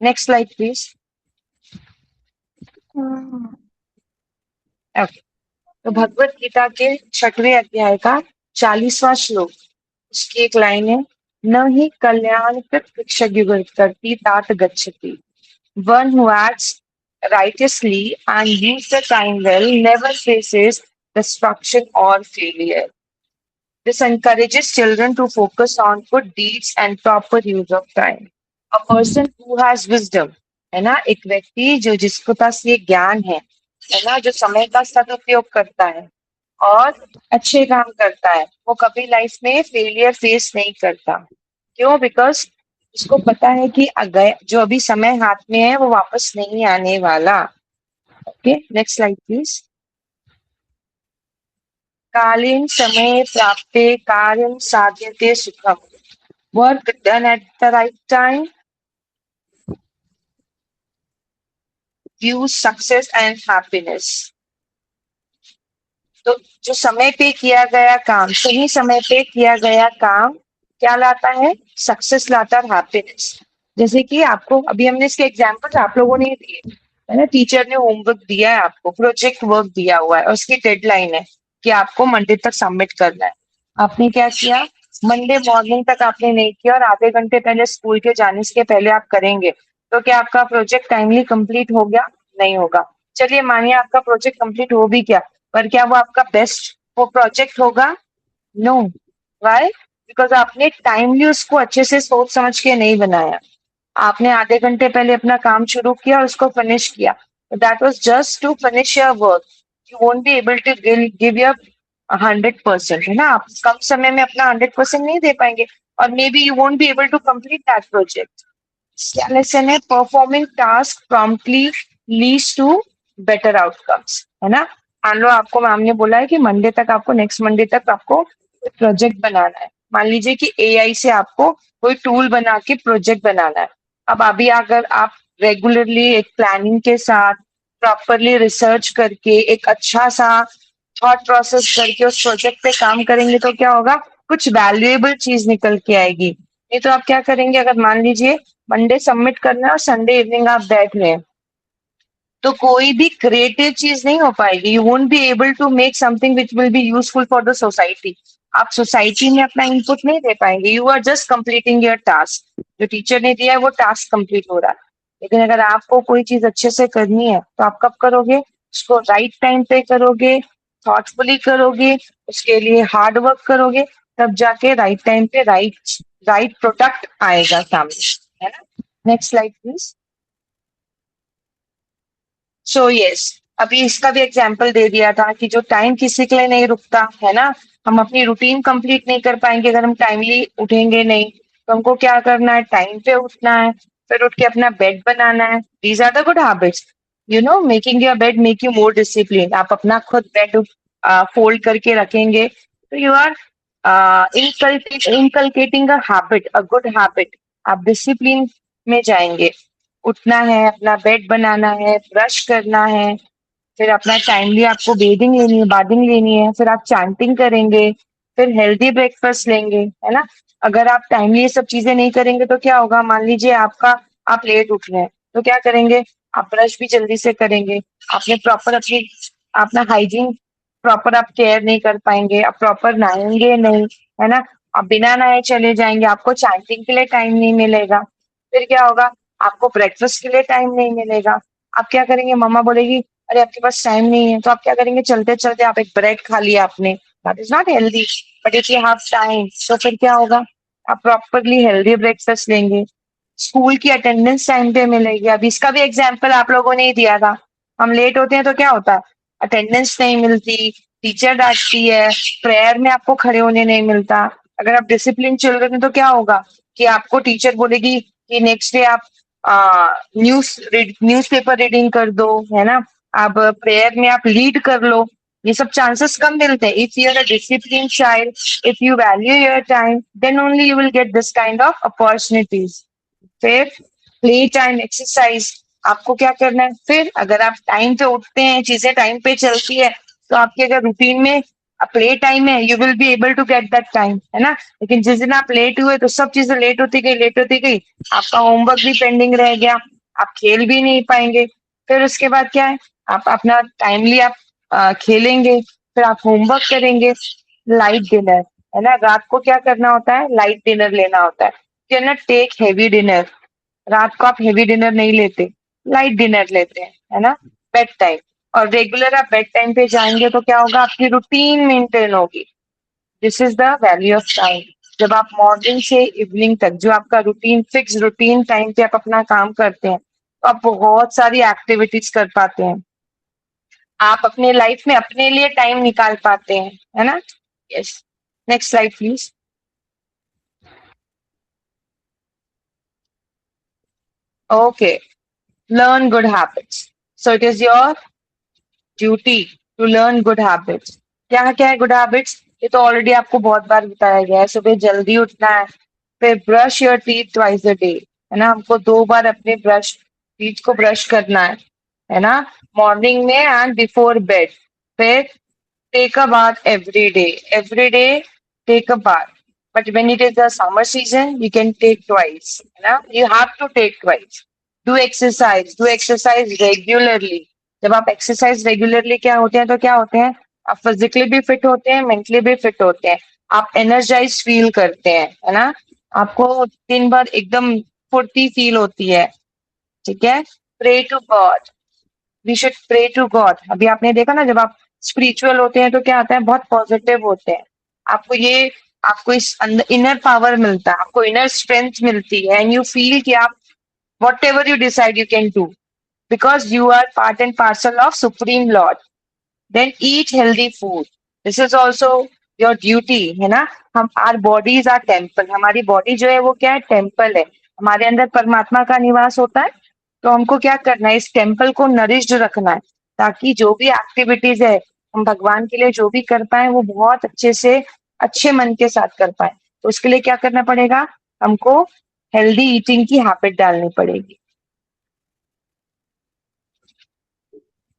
Speaker 5: Next slide please. Okay, तो भगवत गीता के 6वें अध्याय का 40वां श्लोक, उसकी एक लाइन है, न ही कल्याण करती तात गच्छति। One who acts righteously and use the time well never faces destruction or failure. This encourages children to focus on good deeds and proper use of time. A person who has wisdom, है ना, एक व्यक्ति जो जिसके पास ये ज्ञान है ना, जो समय का सदुपयोग करता है और अच्छे काम करता है, वो कभी लाइफ में फेलियर फेस नहीं करता. क्यों? बिकॉज उसको पता है कि अगर जो अभी समय हाथ में है वो वापस नहीं आने वाला. Okay, next slide please. कालीन समय प्राप्ते कार्यं साध्यते सुखम. Work done at the right time gives success and happiness. तो जो समय पे किया गया काम, सही समय पे किया गया काम क्या लाता है? सक्सेस लाता है, हैप्पीनेस. जैसे कि आपको अभी हमने इसके एग्जांपल्स आप लोगों ने दिए है ना. टीचर ने होमवर्क दिया है, आपको प्रोजेक्ट वर्क दिया हुआ है और उसकी डेडलाइन है कि आपको मंडे तक सबमिट करना है. आपने क्या किया? मंडे मॉर्निंग तक आपने नहीं किया और आधे घंटे पहले स्कूल के जाने से पहले आप करेंगे, तो क्या आपका प्रोजेक्ट टाइमली कंप्लीट हो गया? नहीं होगा. चलिए मानिए आपका प्रोजेक्ट कंप्लीट हो भी गया, पर क्या वो आपका बेस्ट वो प्रोजेक्ट होगा? नो. व्हाई? बिकॉज आपने टाइमली उसको अच्छे से सोच समझ के नहीं बनाया. आपने आधे घंटे पहले अपना काम शुरू किया और उसको फिनिश किया. That was just to finish your work. You won't be able to give your 100%, है ना. आप कम समय में अपना 100% नहीं दे पाएंगे और maybe you won't be able to complete that project. क्या लेसन है? Performing task promptly leads to better outcomes, है ना. मान लो आपको मैम ने बोला है कि मंडे तक आपको, नेक्स्ट मंडे तक आपको प्रोजेक्ट बनाना है. मान लीजिए कि एआई से आपको कोई टूल बना के प्रोजेक्ट बनाना है. अब अभी अगर आप रेगुलरली एक प्लानिंग के साथ प्रॉपरली रिसर्च करके एक अच्छा सा थॉट प्रोसेस करके उस प्रोजेक्ट पे काम करेंगे तो क्या होगा? कुछ वैल्यूएबल चीज निकल के आएगी. नहीं तो आप क्या करेंगे? अगर मान लीजिए मंडे सबमिट करना है और संडे इवनिंग आप बैठ रहे हैं, तो कोई भी क्रिएटिव चीज नहीं हो पाएगी. You won't be able to make something which will be useful for the society. आप सोसाइटी में अपना इनपुट नहीं दे पाएंगे. You are just completing your task. जो टीचर ने दिया है वो टास्क कंप्लीट हो रहा है. लेकिन अगर आपको कोई चीज अच्छे से करनी है तो आप कब करोगे? उसको राइट टाइम पे करोगे, थॉटफुली करोगे, उसके लिए हार्ड वर्क करोगे, तब जाके राइट टाइम पे राइट प्रोडक्ट आएगा सामने, है ना. Next slide please. So yes, अभी इसका भी एग्जाम्पल दे दिया था कि जो टाइम किसी के लिए नहीं रुकता, है ना. हम अपनी रूटीन कंप्लीट नहीं कर पाएंगे अगर हम टाइमली उठेंगे नहीं. तो हमको क्या करना है? टाइम पे उठना है, फिर उठ के अपना बेड बनाना है. These are the good habits. You know, making your bed make you more discipline. आप अपना खुद बेड फोल्ड करके रखेंगे तो you are inculcating a habit, a good habit. आप डिसिप्लिन में जाएंगे. उठना है, अपना बेड बनाना है, ब्रश करना है, फिर अपना टाइमली आपको बाथिंग लेनी है, फिर आप चैंटिंग करेंगे, फिर हेल्दी ब्रेकफास्ट लेंगे, है ना. अगर आप टाइमली ये सब चीजें नहीं करेंगे तो क्या होगा? मान लीजिए आप लेट उठ रहे हैं तो क्या करेंगे? आप ब्रश भी जल्दी से करेंगे, आपने प्रॉपर अपना हाइजीन प्रॉपर आप केयर नहीं कर पाएंगे, आप प्रॉपर नहाएंगे नहीं, है ना. आप बिना नहाए चले जाएंगे, आपको चैंटिंग के लिए टाइम नहीं मिलेगा. फिर क्या होगा? आपको ब्रेकफास्ट के लिए टाइम नहीं मिलेगा. आप क्या करेंगे? मम्मा बोलेगी अरे आपके पास टाइम नहीं है, तो आप क्या करेंगे? चलते चलते आप एक ब्रेड खा लिया आपने. That is not healthy. But if you have time तो फिर क्या होगा? आप प्रॉपरली हेल्दी ब्रेकफास्ट लेंगे, स्कूल की अटेंडेंस टाइम पे मिलेगी. अभी इसका भी एग्जाम्पल आप लोगों ने ही दिया था. हम लेट होते हैं तो क्या होता है? अटेंडेंस नहीं मिलती, टीचर डांटती है, प्रेयर में आपको खड़े होने नहीं मिलता. अगर आप डिसिप्लिन चिल्ड्रन हैं तो क्या होगा कि आपको टीचर बोलेगी कि नेक्स्ट डे आप न्यूज़पेपर रीडिंग कर दो, है ना. आप प्रेयर में आप लीड कर लो. ये सब चांसेस कम मिलते हैं. If you are a discipline child, if you value your time, then only you will get this kind of opportunities. फिर प्ले टाइम एक्सरसाइज. आपको क्या करना है? फिर अगर आप टाइम पे उठते हैं, चीजें टाइम पे चलती है, तो आपके अगर रूटीन में प्ले टाइम है, you will be able to get that time, है ना. लेकिन जिस दिन आप लेट हुए तो सब चीजें लेट होती गई. आपका होमवर्क भी पेंडिंग रह गया, आप खेल भी नहीं पाएंगे. फिर उसके बाद क्या है? आप अपना टाइमली आप खेलेंगे, फिर आप होमवर्क करेंगे. लाइट डिनर, है ना. रात को क्या करना होता है? लाइट डिनर लेना होता है. Can not take heavy dinner. रात को आप हेवी डिनर नहीं लेते, लाइट डिनर लेते हैं. है ना, बेड टाइम। और रेगुलर आप बेड टाइम पे जाएंगे तो क्या होगा, आपकी रूटीन मेंटेन होगी। This is the value of time. जब आप मॉर्निंग से इवनिंग तक जो आपका रूटीन, फिक्स रूटीन टाइम पे आप अपना काम करते हैं, तो आप बहुत सारी एक्टिविटीज कर पाते हैं, आप अपने लाइफ में अपने लिए टाइम निकाल पाते हैं, है ना। Yes, next slide please. Okay, learn good habits. So it is your duty to learn good habits. क्या क्या है गुड हैबिट्स, ये तो ऑलरेडी आपको बहुत बार बताया गया है। सुबह जल्दी उठना है, फिर brush your teeth twice a day, है ना, हमको 2 बार अपने टीथ को ब्रश करना है ना, मॉर्निंग में एंड बिफोर बेड। फिर take a bath every day take a bath, but when it is the summer season you can take twice, you have to take twice. Do exercise regularly. जब आप exercise regularly क्या होते हैं, तो क्या होते हैं, आप फिजिकली भी फिट होते हैं, मेंटली भी फिट होते हैं, आप एनर्जाइज फील करते हैं, है ना, आपको दिन भर एकदम फुर्ती फील होती है, ठीक है। Pray to god, we should pray to god. अभी आपने देखा ना, जब आप स्पिरिचुअल होते हैं तो क्या आता है, बहुत पॉजिटिव होते हैं, आपको इस इनर पावर मिलता है, आपको इनर स्ट्रेंथ मिलती है, एंड यू फील कि आप whatever you decide you can do, because you are part and parcel of supreme lord. Then eat healthy food, this is also your duty, है ना। हम आर बॉडीज आर टेम्पल, हमारी body जो है वो क्या है, टेम्पल है, हमारे अंदर परमात्मा का निवास होता है। तो हमको क्या करना है, इस टेम्पल को नरिश्ड रखना है, ताकि जो भी एक्टिविटीज है हम भगवान के लिए जो भी कर पाए वो बहुत अच्छे से, अच्छे मन के साथ कर पाए। तो उसके लिए क्या करना पड़ेगा, हमको हेल्दी ईटिंग की हैबिट डालनी पड़ेगी।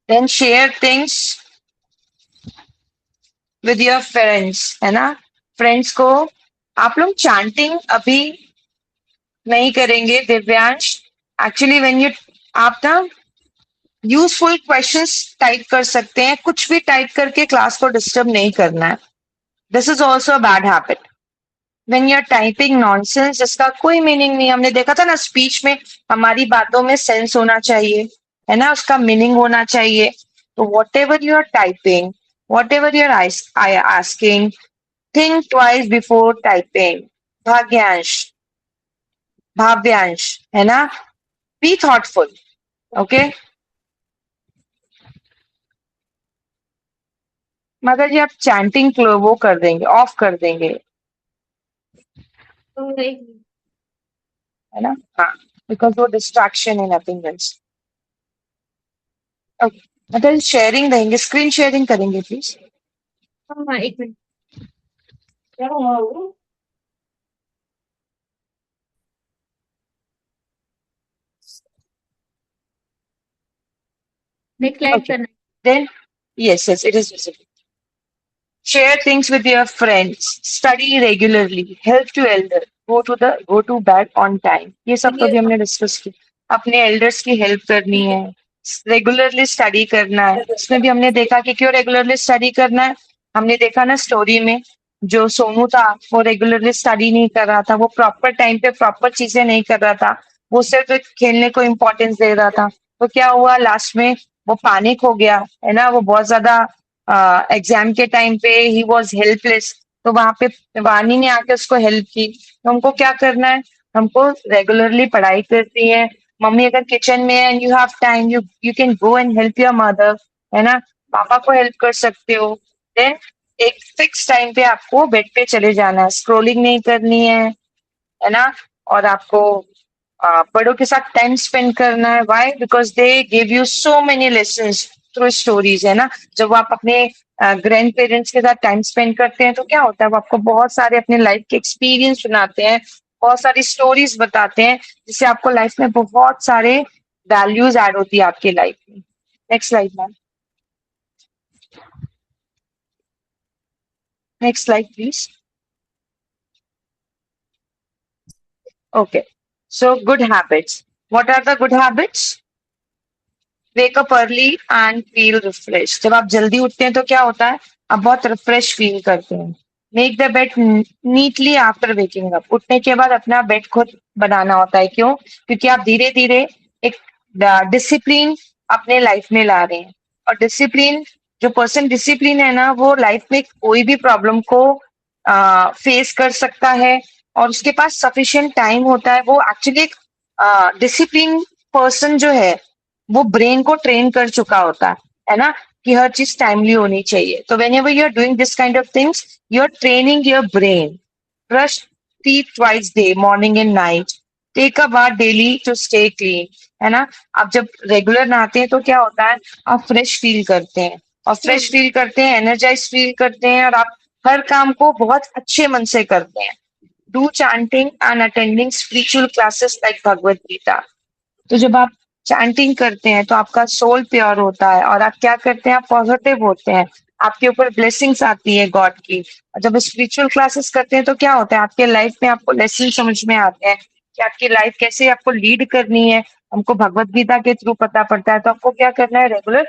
Speaker 5: Then share things with your friends, है ना, फ्रेंड्स को आप लोग चैंटिंग अभी नहीं करेंगे दिव्यांश। एक्चुअली व्हेन यू, आप ना यूजफुल क्वेश्चंस टाइप कर सकते हैं, कुछ भी टाइप करके क्लास को डिस्टर्ब नहीं करना है। This is also a bad habit. When you are typing nonsense, जिसका कोई मीनिंग नहीं, हमने देखा था ना स्पीच में, हमारी बातों में सेंस होना चाहिए, है ना, उसका मीनिंग होना चाहिए। तो whatever you are typing, whatever you are asking, think twice before typing. Bhavyansh, है ना, बी थॉटफुल, ओके। मगर जी आप चैंटिंग वो कर देंगे, ऑफ कर देंगे, है ना, हाँ, बिकॉज वो डिस्ट्रैक्शन है, नथिंग एल्स। ओके, मतलब शेयरिंग देंगे, स्क्रीन शेयरिंग करेंगे प्लीज।
Speaker 3: हाँ, एक मिनट। Next live
Speaker 5: Okay.
Speaker 3: करना।
Speaker 5: Then, yes, it is visible. Share things with your friends. Study regularly. Help to elder. Go to bed on time. ये सब तो भी हमने डिस्कस किया। अपने एल्डर्स की हेल्प करनी है, रेगुलरली स्टडी करना है। इसमें भी हमने देखा कि क्यों रेगुलरली स्टडी करना है। हमने देखा ना स्टोरी में, जो सोनू था वो रेगुलरली स्टडी नहीं कर रहा था, वो प्रॉपर टाइम पे प्रॉपर चीजें नहीं कर रहा था, वो सिर्फ खेलने को इम्पोर्टेंस दे रहा था। तो क्या हुआ, लास्ट में वो पैनिक हो गया, है ना, वो बहुत ज्यादा एग्जाम के टाइम पे ही वॉज हेल्पलेस। तो वहां पे वानी ने आके उसको हेल्प की। तो हमको क्या करना है, हमको रेगुलरली पढ़ाई करती है। मम्मी अगर किचन में है and you have time, you can go and help your mother, है ना, पापा को हेल्प कर सकते हो। देन एक फिक्स टाइम पे आपको बेड पे चले जाना है, स्क्रोलिंग नहीं करनी है ना, और आपको बड़ों के साथ टाइम स्पेंड करना है। Why, because they give you so many lessons through stories, है ना। जब आप अपने ग्रैंड पेरेंट्स के साथ टाइम स्पेंड करते हैं तो क्या होता है, वो आपको बहुत सारे अपने लाइफ के एक्सपीरियंस सुनाते हैं, बहुत सारी स्टोरीज बताते हैं, जिससे आपको लाइफ में बहुत सारे वैल्यूज ऐड होती है आपकी लाइफ में। Next slide ma'am, next slide please. Okay, so good habits. What are the good habits? Wake up early and feel refreshed. जब आप जल्दी उठते हैं तो क्या होता है, आप बहुत रिफ्रेश फील करते हैं। Make the bed neatly after waking up. उठने के बाद अपना बेड खुद बनाना होता है। क्यों? क्योंकि आप धीरे धीरे एक डिसिप्लिन अपने लाइफ में ला रहे हैं। और डिसिप्लिन, जो पर्सन डिसिप्लिन है ना, वो लाइफ में कोई भी प्रॉब्लम को फेस कर सकता है और उसके पास सफिशिएंट टाइम होता है। वो एक्चुअली एक डिसिप्लिन पर्सन जो है वो ब्रेन को ट्रेन कर चुका होता है ना, कि हर चीज टाइमली होनी चाहिए। तो whenever you are doing this kind of things, you are training your brain. Brush teeth twice day, morning and night, take a bath daily to stay clean, है ना। आप जब रेगुलर नहाते हैं तो क्या होता है, आप फ्रेश फील करते हैं, और फ्रेश फील करते हैं, एनर्जाइज फील करते हैं, और आप हर काम को बहुत अच्छे मन से करते हैं। Do chanting and attending spiritual classes like Bhagavad Gita. तो जब आप चैंटिंग करते हैं तो आपका सोल प्योर होता है, और आप क्या करते हैं, आप पॉजिटिव होते हैं, आपके ऊपर ब्लेसिंग्स आती है गॉड की। और जब स्पिरिचुअल क्लासेस करते हैं तो क्या होता है, आपके लाइफ में आपको लेसन समझ में आते हैं कि आपकी लाइफ कैसे आपको लीड करनी है। हमको भगवत गीता के थ्रू पता पड़ता है। तो आपको क्या करना है, रेगुलर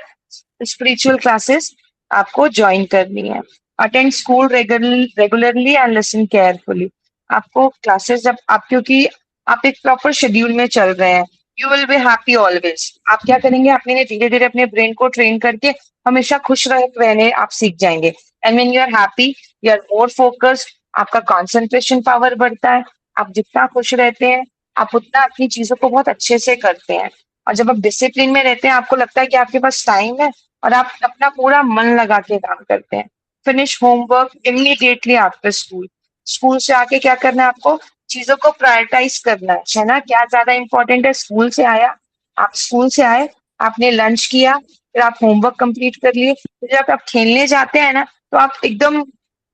Speaker 5: स्पिरिचुअल क्लासेस आपको ज्वाइन करनी है। Attend school regularly and listen carefully. आपको क्लासेस जब आप, क्योंकि आप एक प्रॉपर शेड्यूल में चल रहे हैं, you will be happy always. आप क्या करेंगे, अपने धीरे धीरे अपने ब्रेन को ट्रेन करके हमेशा खुश रहने आप सीख जाएंगे। And when you are happy, you are more focused, आपका कंसंट्रेशन पावर बढ़ता है। आप जितना खुश रहते हैं, आप उतना अपनी चीजों को बहुत अच्छे से करते हैं। और जब आप डिसिप्लिन में रहते हैं, आपको लगता है कि आपके पास टाइम है और आप अपना पूरा मन लगा के काम करते हैं। Finish homework immediately after school. School से आके क्या करना है, आपको चीजों को प्रायोरिटाइज करना है ना। क्या ज्यादा इंपॉर्टेंट है, स्कूल से आया, आप स्कूल से आए, आपने लंच किया, फिर आप होमवर्क कंप्लीट कर लिए, फिर जब आप खेलने जाते हैं ना, तो आप एकदम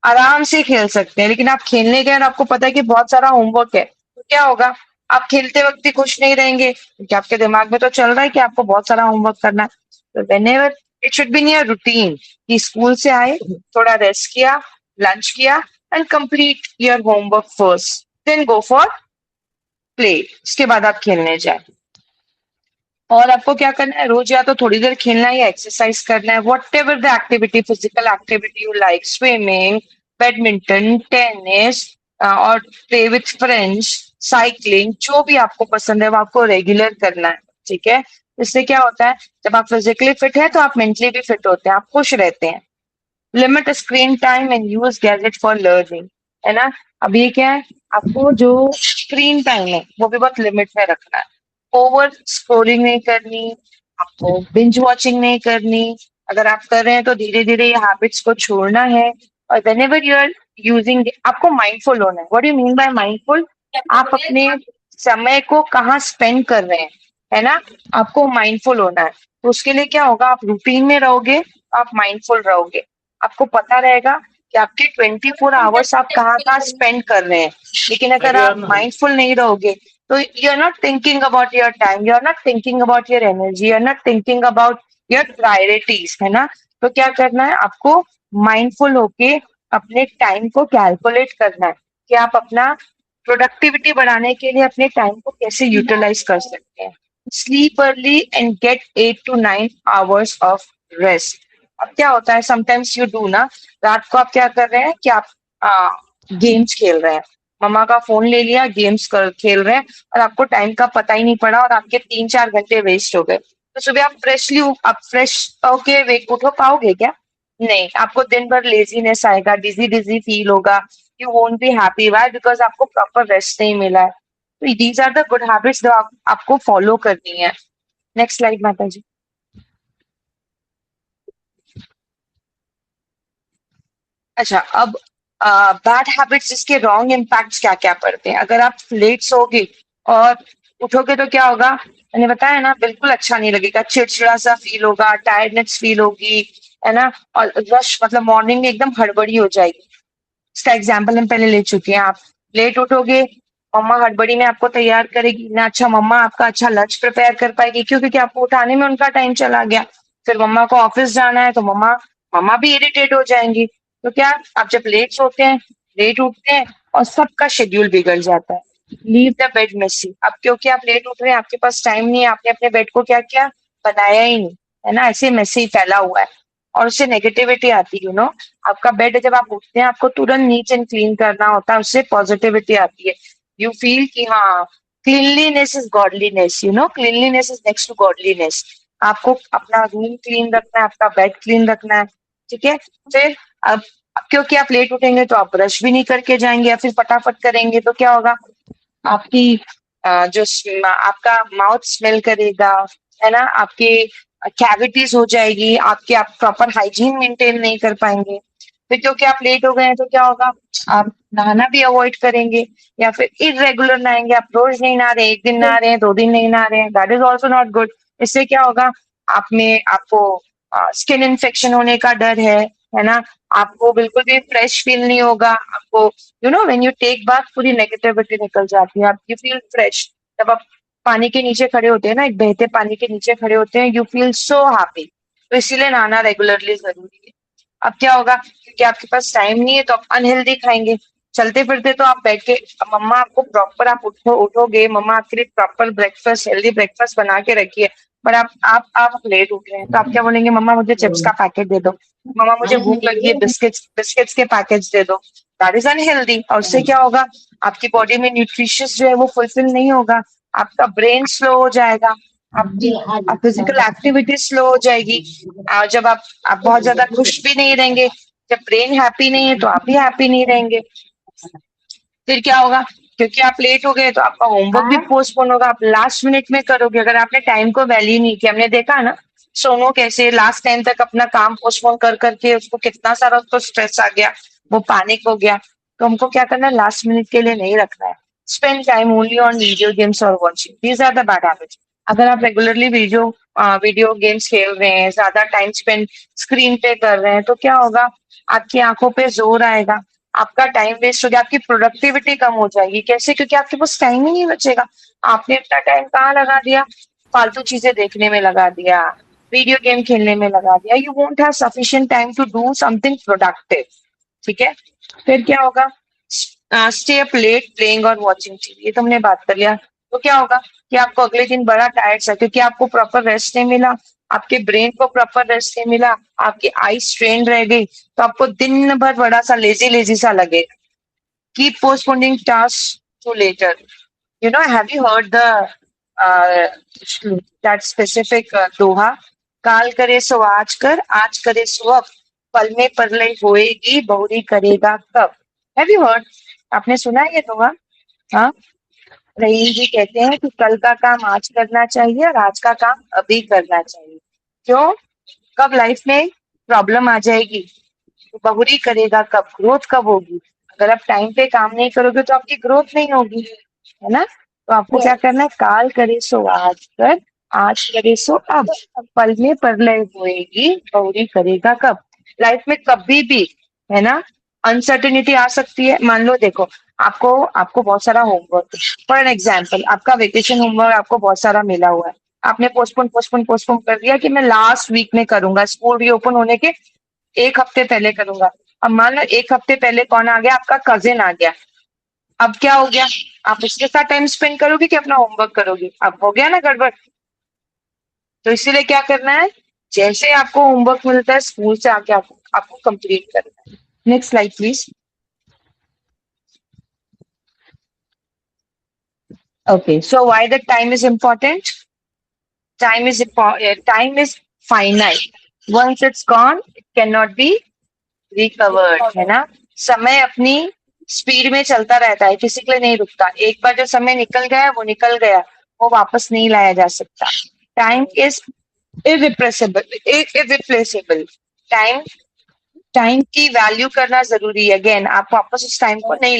Speaker 5: आराम से खेल सकते हैं। लेकिन आप खेलने गए और आपको पता है कि बहुत सारा होमवर्क है, तो क्या होगा, आप खेलते वक्त भी खुश नहीं रहेंगे, क्योंकि आपके दिमाग में तो चल रहा है कि आपको बहुत सारा होमवर्क करना है। तो whenever it should be in your routine कि स्कूल से आए, थोड़ा रेस्ट किया, लंच किया, and complete your homework first, then go for play. उसके बाद आप खेलने जाए। और आपको क्या करना है, रोज या तो थोड़ी देर खेलना है या एक्सरसाइज करना है। What ever the activity, physical activity you like, swimming, badminton, tennis, और प्ले विथ फ्रेंड्स, साइकिलिंग, जो भी आपको पसंद है वो आपको रेगुलर करना है। ठीक है, इससे क्या होता है, जब आप फिजिकली फिट है तो आप मेंटली भी फिट होते हैं, आप खुश रहते हैं। Limit screen time and use gadget for learning, है ना। अब ये क्या है, आपको जो स्क्रीन टाइम है वो भी बहुत लिमिट में रखना है। ओवर स्क्रोलिंग नहीं करनी, आपको बिंज वॉचिंग नहीं करनी। अगर आप कर रहे हैं तो धीरे धीरे ये हैबिट्स को छोड़ना है। और whenever you are using, आपको माइंडफुल होना है। What do you mean by mindful, आप अपने समय को कहाँ स्पेंड कर रहे हैं, है ना, आपको माइंडफुल होना है। तो उसके लिए क्या होगा, आप रूटीन में रहोगे, आप माइंडफुल रहोगे, आपको पता रहेगा कि आपके 24 आवर्स आप कहाँ कहाँ स्पेंड कर रहे हैं। लेकिन अगर आप माइंडफुल नहीं रहोगे तो you are not thinking about your time, you are not thinking about your energy, you are not thinking about your priorities, है ना। तो क्या करना है, आपको माइंडफुल होके अपने टाइम को कैलकुलेट करना है कि आप अपना प्रोडक्टिविटी बढ़ाने के लिए अपने टाइम को कैसे यूटिलाइज कर सकते हैं। Sleep early and get 8 to 9 hours of rest. अब क्या होता है, समटाइम्स यू डू ना, रात को आप क्या कर रहे हैं कि आप गेम्स खेल रहे हैं, मम्मा का फोन ले लिया, गेम्स खेल रहे हैं, और आपको टाइम का पता ही नहीं पड़ा और आपके 3-4 घंटे वेस्ट हो गए। तो सुबह आप फ्रेश होके उठो पाओगे क्या, नहीं, आपको दिन भर लेजीनेस आएगा, डिजी डिजी फील होगा, you won't be happy. Why, because आपको प्रॉपर रेस्ट नहीं मिला है। तो these are the good habits जो आपको फॉलो करनी है। नेक्स्ट स्लाइड माता जी। अच्छा, अब बैड हैबिट्स, जिसके रॉन्ग इम्पैक्ट्स क्या क्या पड़ते हैं। अगर आप लेट सोओगे और उठोगे तो क्या होगा, मैंने बताया ना, बिल्कुल अच्छा नहीं लगेगा, चिड़चिड़ा सा फील होगा, टायर्डनेस फील होगी, है ना। और रश, मतलब मॉर्निंग में एकदम हड़बड़ी हो जाएगी। इसका एग्जाम्पल हम पहले ले चुके हैं। आप लेट उठोगे, मम्मा हड़बड़ी में आपको तैयार करेगी ना, अच्छा मम्मा आपका अच्छा लंच प्रिपेयर कर पाएगी, क्योंकि आपको उठाने में उनका टाइम चला गया। फिर मम्मा को ऑफिस जाना है तो मम्मा भी इरिटेट हो जाएंगी। तो क्या, आप जब लेट सोते हैं, लेट उठते हैं, और सबका शेड्यूल बिगड़ जाता है। Leave the bed messy. अब क्योंकि आप लेट उठ रहे हैं, आपके पास टाइम नहीं है, आपने अपने बेड को क्या किया, बनाया ही नहीं, है ना, ऐसे मेसी फैला हुआ है, और उससे नेगेटिविटी आती है। आपका बेड जब आप उठते हैं, आपको तुरंत नीट एंड क्लीन करना होता है, उससे पॉजिटिविटी आती है। यू फील कि हाँ, cleanliness is godliness, cleanliness is next to godliness. आपको अपना रूम क्लीन रखना है, आपका बेड क्लीन रखना है, ठीक है। फिर अब क्योंकि आप लेट उठेंगे तो आप ब्रश भी नहीं करके जाएंगे या फिर फटाफट करेंगे तो क्या होगा, आपकी आपका माउथ स्मेल करेगा, है ना, आपके कैविटीज हो जाएगी, आप प्रॉपर हाइजीन मेंटेन नहीं कर पाएंगे। फिर क्योंकि आप लेट हो गए हैं तो क्या होगा, आप नहाना भी अवॉइड करेंगे या फिर इरेगुलर नहाएंगे, आप रोज नहीं नहा रहे, एक दिन नहा रहे हैं, 2 दिन नहीं नहा रहे हैं, that is also not good. इससे क्या होगा, आपको स्किन इन्फेक्शन होने का डर है ना, आपको बिल्कुल भी फ्रेश फील नहीं होगा, आपको व्हेन यू टेक बाथ पूरी नेगेटिविटी निकल जाती है, आप यू फील फ्रेश। जब आप पानी के नीचे खड़े होते हैं ना, एक बहते पानी के नीचे खड़े होते हैं, यू फील सो हैप्पी। तो इसीलिए नहाना रेगुलरली जरूरी है। अब क्या होगा, क्योंकि आपके पास टाइम नहीं है तो आप अनहेल्दी खाएंगे, चलते फिरते तो आप बैठ के, मम्मा आपको प्रॉपर, आप उठोगे, मम्मा आपके लिए प्रॉपर ब्रेकफास्ट, हेल्दी ब्रेकफास्ट बना के रखी है, पर आप लेट उठ रहे हैं तो आप क्या बोलेंगे, मम्मा मुझे चिप्स का पैकेट दे दो, मम्मा मुझे भूख लगी है, बिस्किट्स के पैकेट्स दे दो। That is unhealthy. और उससे क्या होगा, आपकी बॉडी में न्यूट्रिशियस जो है वो फुलफिल नहीं होगा, आपका ब्रेन स्लो हो जाएगा, आपकी फिजिकल एक्टिविटी स्लो हो जाएगी। जब आप बहुत ज्यादा खुश भी नहीं रहेंगे, जब ब्रेन हैप्पी नहीं है तो आप भी हैप्पी नहीं रहेंगे। फिर क्या होगा, क्योंकि आप लेट हो गए तो आपका होमवर्क भी पोस्टपोन होगा, आप लास्ट मिनट में करोगे। अगर आपने टाइम को वैल्यू नहीं किया, हमने देखा ना सोनू कैसे लास्ट टाइम तक अपना काम पोस्टपोन कर करके उसको कितना सारा उसको स्ट्रेस आ गया, वो पैनिक हो गया। तो हमको क्या करना है, लास्ट मिनट के लिए नहीं रखना है। Spend time only on video games और watching, these are the bad habits. अगर आप रेगुलरली वीडियो गेम्स खेल रहे हैं, ज्यादा टाइम स्पेंड स्क्रीन पे कर रहे हैं, तो क्या होगा, आपकी आंखों पे जोर आएगा, आपका टाइम वेस्ट हो गया, आपकी प्रोडक्टिविटी कम हो जाएगी। कैसे, क्योंकि आपके पास टाइम ही नहीं बचेगा। आपने अपना टाइम कहाँ लगा दिया, फालतू चीजें देखने में लगा दिया, वीडियो गेम खेलने में लगा दिया। You won't have sufficient time to do something productive, ठीक है। फिर क्या होगा, स्टे अप लेट प्लेइंग और वॉचिंग टीवी, ये तो हमने बात कर लिया। तो क्या होगा कि आपको अगले दिन बड़ा टायर्ड सा, क्योंकि आपको प्रॉपर रेस्ट नहीं मिला, आपके ब्रेन को प्रॉपर रेस्ट नहीं मिला, आपकी आई स्ट्रेन रह गई, तो आपको दिन भर बड़ा सा लेजी लेजी सा लगेगा। Keep postponing task to later. Have you heard that specific doha, काल करे सो आज करे सो अब, पल में परलय होएगी बहुरी करेगा कब। हैव यू हर्ड, आपने सुना है ये दोहा? हाँ, रहीम जी कहते हैं कि कल का काम आज करना चाहिए और आज का काम अभी करना चाहिए। क्यों? कब लाइफ में प्रॉब्लम आ जाएगी तो बहुरी करेगा कब, ग्रोथ कब होगी। अगर आप टाइम पे काम नहीं करोगे तो आपकी ग्रोथ नहीं होगी, है ना। तो आपको क्या करना है, काल करे सो आज करे सो अब, पल में परलय होएगी बहुरी करेगा कब। लाइफ में कभी भी, है ना, अनसर्टेनिटी आ सकती है। मान लो देखो, आपको बहुत सारा होमवर्क, फॉर एन एग्जाम्पल आपका वेकेशन होमवर्क आपको बहुत सारा मिला हुआ है, आपने पोस्टपोन कर दिया कि मैं लास्ट वीक में करूंगा, स्कूल रीओपन होने के 1 हफ्ते पहले करूंगा। अब मान लो 1 हफ्ते पहले कौन आ गया, आपका कजिन आ गया। अब क्या हो गया, आप उसके साथ टाइम स्पेंड करोगे कि अपना होमवर्क करोगे? अब हो गया ना गड़बड़। तो इसीलिए क्या करना है, जैसे आपको होमवर्क मिलता है स्कूल से आके आपको कंप्लीट करना है। Next slide please. Okay, so why the time is important? Time is finite. Once it's gone, it cannot be recovered, है ना। समय अपनी स्पीड में चलता रहता है, किसी के लिए नहीं रुकता। एक बार जो समय निकल गया वो निकल गया, वो वापस नहीं लाया जा सकता। Time is irreplaceable. टाइम की वैल्यू करना जरूरी है। अगेन, आप वापस उस टाइम को नहीं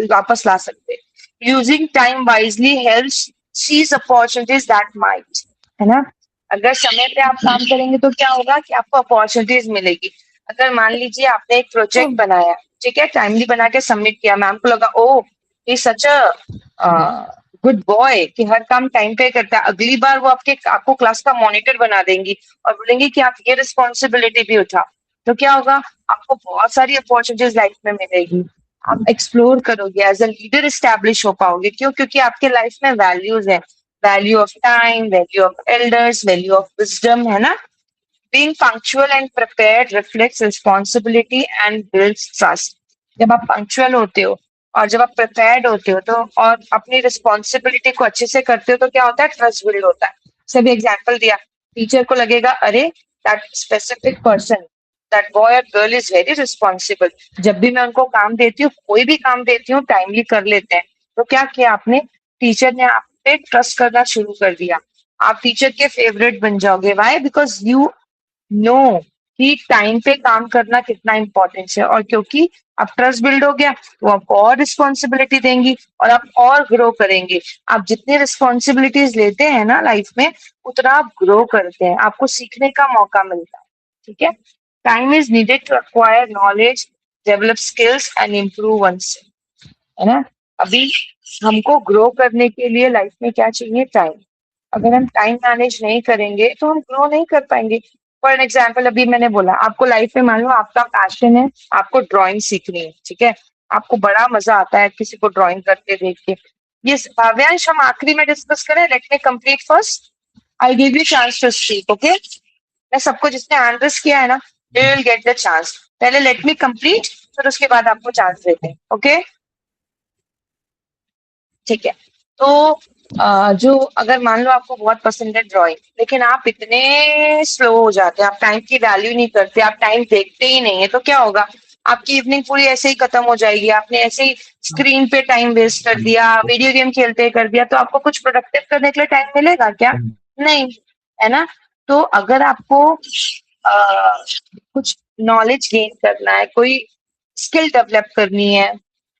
Speaker 5: वापस ला सकते। Using time wisely helps seize opportunities that might, है ना। अगर समय पे आप काम करेंगे तो क्या होगा कि आपको अपॉर्चुनिटीज मिलेगी। अगर मान लीजिए आपने एक प्रोजेक्ट बनाया, ठीक है, टाइमली बना के सबमिट किया, मैम को लगा ओ ये सच अ गुड बॉय कि हर काम टाइम पे करता है, अगली बार वो आपको क्लास का मॉनिटर बना देंगी और बोलेंगे कि आप ये रिस्पॉन्सिबिलिटी भी उठा। तो क्या होगा, आपको बहुत सारी अपॉर्चुनिटीज लाइफ में मिलेगी, आप एक्सप्लोर करोगे, एज अ लीडर एस्टैब्लिश हो पाओगे। क्यों? क्योंकि आपके लाइफ में वैल्यूज है, value of time, value of elders, value of wisdom, है ना। Being punctual and prepared reflects responsibility and builds trust. जब आप पंक्चुअल होते हो और जब आप प्रिपेयर्ड होते हो तो और अपनी रिस्पॉन्सिबिलिटी को अच्छे से करते हो तो क्या होता है, ट्रस्ट बिल्ड होता है। सभी एग्जाम्पल दिया टीचर को लगेगा अरे that specific person, that boy और गर्ल इज वेरी रिस्पॉन्सिबल, जब भी मैं उनको काम देती हूँ, कोई भी काम देती हूँ, टाइमली कर लेते हैं। तो क्या किया आपने, टीचर ने आप पे ट्रस्ट करना शुरू कर दिया, आप टीचर के फेवरेट बन जाओगे। वाई? बिकॉज यू नो कि टाइम पे काम करना कितना इंपॉर्टेंट है, और क्योंकि अब ट्रस्ट बिल्ड हो गया तो आपको और रिस्पॉन्सिबिलिटी देंगी और आप और ग्रो करेंगे। आप जितनी रिस्पॉन्सिबिलिटीज लेते हैं ना लाइफ में, उतना आप ग्रो करते हैं, आपको सीखने का मौका मिलता है। ठीक है, time is needed to acquire knowledge, develop skills and improve oneself, है ना। अभी हमको ग्रो करने के लिए लाइफ में क्या चाहिए, टाइम। अगर हम टाइम मैनेज नहीं करेंगे तो हम ग्रो नहीं कर पाएंगे। फॉर एग्जाम्पल, अभी मैंने बोला आपको लाइफ में, मान लो आपका पैशन है, आपको ड्राइंग सीखनी है, ठीक है, आपको बड़ा मजा आता है किसी को ड्राइंग करते देख के। ये भाव्यांश हम आखिरी में डिस्कस करें, let me complete first, I give you chance to speak, okay. मैं सबको जिसने हैंड रेस किया है ना, they will get the chance. पहले लेट मी कंप्लीट, फिर उसके बाद आपको चांस देते हैं, ओके। ठीक है, तो जो अगर मान लो आपको बहुत पसंद है ड्राइंग, लेकिन आप इतने स्लो हो जाते हैं, आप टाइम की वैल्यू नहीं करते, आप टाइम देखते ही नहीं है, तो क्या होगा, आपकी इवनिंग पूरी ऐसे ही खत्म हो जाएगी। आपने ऐसे ही स्क्रीन पे टाइम वेस्ट कर दिया, वीडियो गेम खेलते कर दिया, तो आपको कुछ प्रोडक्टिव करने के लिए टाइम मिलेगा क्या? नहीं, है ना। तो अगर आपको कुछ नॉलेज गेन करना है, कोई स्किल डेवलप करनी है,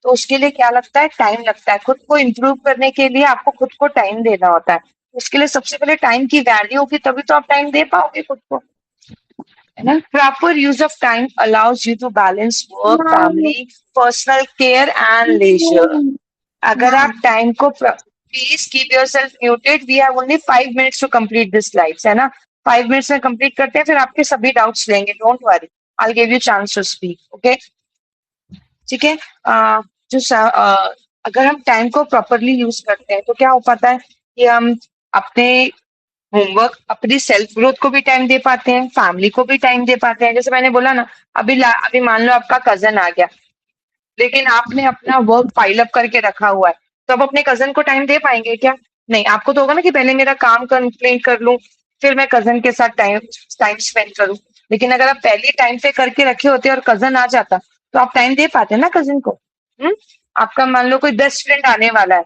Speaker 5: तो उसके लिए क्या लगता है, टाइम लगता है। खुद को इम्प्रूव करने के लिए आपको खुद को टाइम देना होता है। उसके लिए सबसे पहले टाइम की वैल्यू होगी, तभी तो आप टाइम दे पाओगे खुद को, है ना। Proper use of time allows you to balance work, family, personal care and leisure. अगर आप टाइम को, please keep yourself muted, we have only 5 minutes to complete this slides, है ना। 5 मिनट्स में कंप्लीट करते हैं, फिर आपके सभी डाउट्स लेंगे, don't worry, I will give you chance to speak, okay. ठीक है, अगर हम टाइम को प्रॉपरली यूज करते हैं तो क्या हो पाता है कि हम अपने होमवर्क, अपनी सेल्फ ग्रोथ को भी टाइम दे पाते हैं, फैमिली को भी टाइम दे पाते हैं। जैसे मैंने बोला ना, अभी मान लो आपका कजन आ गया, लेकिन आपने अपना वर्क फाइल अप करके रखा हुआ है, तो अब अपने कजन को टाइम दे पाएंगे क्या? नहीं, आपको तो होगा ना कि पहले मेरा काम कंप्लीट कर लूं, फिर मैं कजन के साथ टाइम स्पेंड करूं। लेकिन अगर आप पहले टाइम पे करके रखे होते और कजन आ जाता, तो आप टाइम दे पाते ना कजन को। आपका मान लो कोई बेस्ट फ्रेंड आने वाला है,